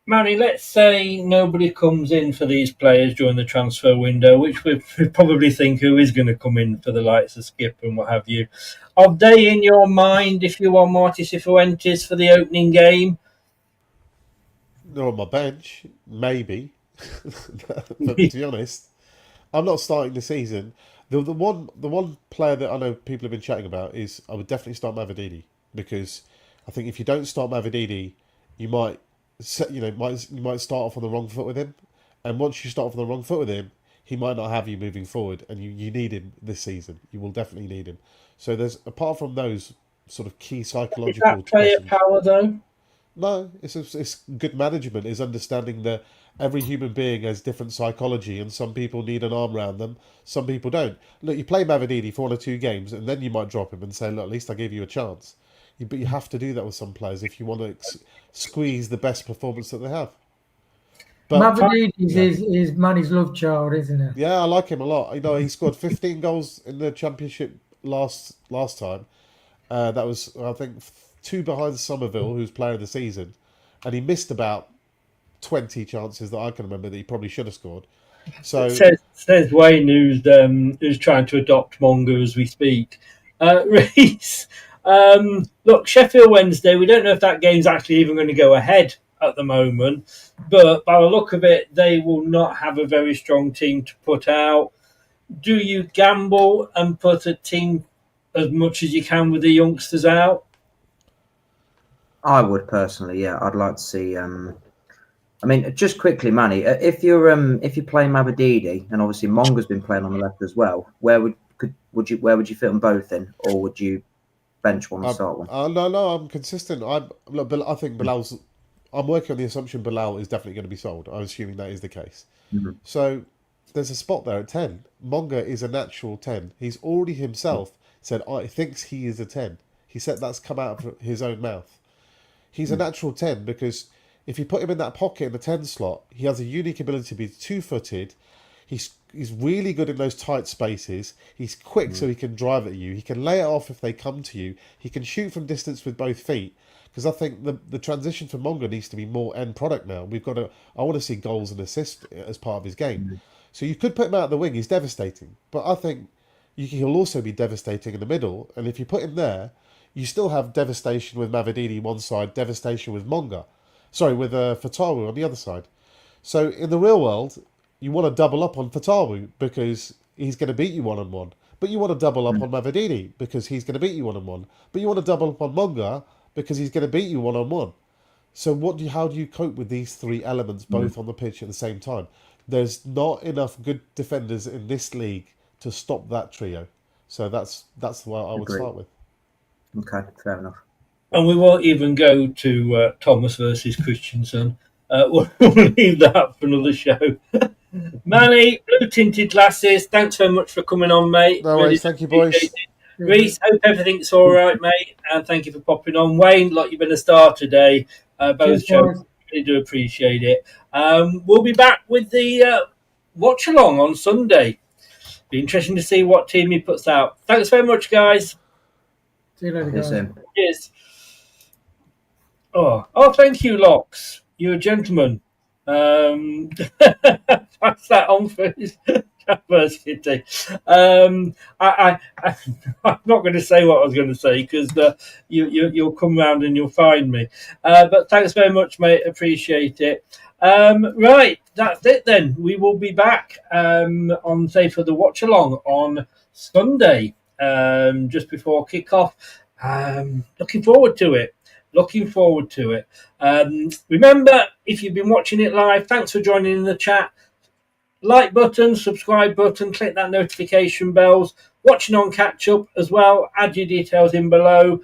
Manny, let's say nobody comes in for these players during the transfer window, which we probably think who is going to come in for the likes of Skip and what have you. Are they in your mind if you are Marty Cifuentes for the opening game? They're on my bench, maybe. But to be honest, I'm not starting the season. The one player that I know people have been chatting about is I would definitely start Mavididi, because I think if you don't start Mavididi, you might start off on the wrong foot with him, and once you start off on the wrong foot with him, he might not have you moving forward, and you need him this season. You will definitely need him. So there's, apart from those sort of key psychological Is that player questions, power though? no, it's good management. Is understanding that every human being has different psychology, and some people need an arm around them, some people don't. Look, you play Mavididi for 1 or 2 games, and then you might drop him and say, look, at least I gave you a chance. But you have to do that with some players if you want to squeeze the best performance that they have. But Mavididi is Manny's love child, isn't it? yeah, I like him a lot. He scored 15 goals in the Championship last time. That was, I think, 2 behind Somerville, who's player of the season, and he missed about 20 chances that I can remember that he probably should have scored. So says Wayne, who's trying to adopt Monga as we speak. Reece, look, Sheffield Wednesday, we don't know if that game's actually even going to go ahead at the moment, but by the look of it, they will not have a very strong team to put out. Do you gamble and put a team as much as you can with the youngsters out? I would personally, yeah. I'd like to see. I mean, just quickly, Manny, if you're playing Mavididi, and obviously Monga's been playing on the left as well, where would you fit them both in, or would you bench one and start one? No, I'm consistent. I think Bilal's. I'm working on the assumption Bilal is definitely going to be sold. I'm assuming that is the case. Mm-hmm. So there's a spot there at 10. Monga is a natural 10. He's already himself said he thinks he is a 10. He said that's come out of his own mouth. He's a natural 10 because if you put him in that pocket in the 10 slot, he has a unique ability to be 2-footed. He's really good in those tight spaces. He's quick, so he can drive at you. He can lay it off if they come to you. He can shoot from distance with both feet. Because I think the transition for Monga needs to be more end product now. I want to see goals and assists as part of his game. So you could put him out of the wing. He's devastating. But I think he'll also be devastating in the middle. And if you put him there, you still have devastation with Mavididi one side, devastation with Monga. Sorry, with Fatawu on the other side. So in the real world, you want to double up on Fatawu because he's going to beat you one-on-one. But you want to double up on Mavididi because he's going to beat you one-on-one. But you want to double up on Monga because he's going to beat you one-on-one. So how do you cope with these 3 elements both on the pitch at the same time? There's not enough good defenders in this league to stop that trio. So that's what I would start with. Okay, fair enough. And we won't even go to Thomas versus Christensen. We'll leave that for another show. Manny, blue tinted glasses, thanks very much for coming on, mate. No worries, thank you, boys. Reece, hope everything's all right, mate, and thank you for popping on. Wayne, like you've been a star today. Both shows, really do appreciate it. We'll be back with the watch along on Sunday. Be interesting to see what team he puts out. Thanks very much, guys. See you later, guys. Cheers. Oh, thank you, Locks. You're a gentleman. Pass that on for his diversity. I'm not going to say what I was going to say because you'll come round and you'll find me. But thanks very much, mate. Appreciate it. Right, that's it then. We will be back on, say, for the watch along on Sunday, just before kick-off. Looking forward to it. Remember, if you've been watching it live, thanks for joining in the chat. like button, subscribe button, click that notification bells. Watching on catch up as well. Add your details in below,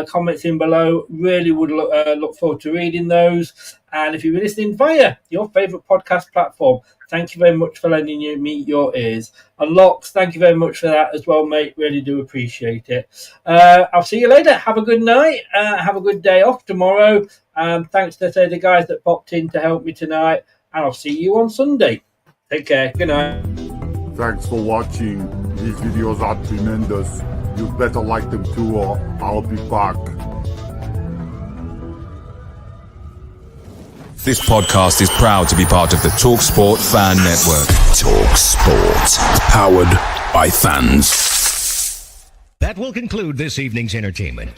comments in below. Really would look forward to reading those. And if you've been listening via your favourite podcast platform, thank you very much for lending me your ears. And Locks, thank you very much for that as well, mate. Really do appreciate it. I'll see you later. Have a good night. Have a good day off tomorrow. Thanks to the guys that popped in to help me tonight. And I'll see you on Sunday. Take care. Good night. Thanks for watching. These videos are tremendous. You better like them too, or I'll be back. This podcast is proud to be part of the TalkSport Fan Network. TalkSport. Powered by fans. That will conclude this evening's entertainment.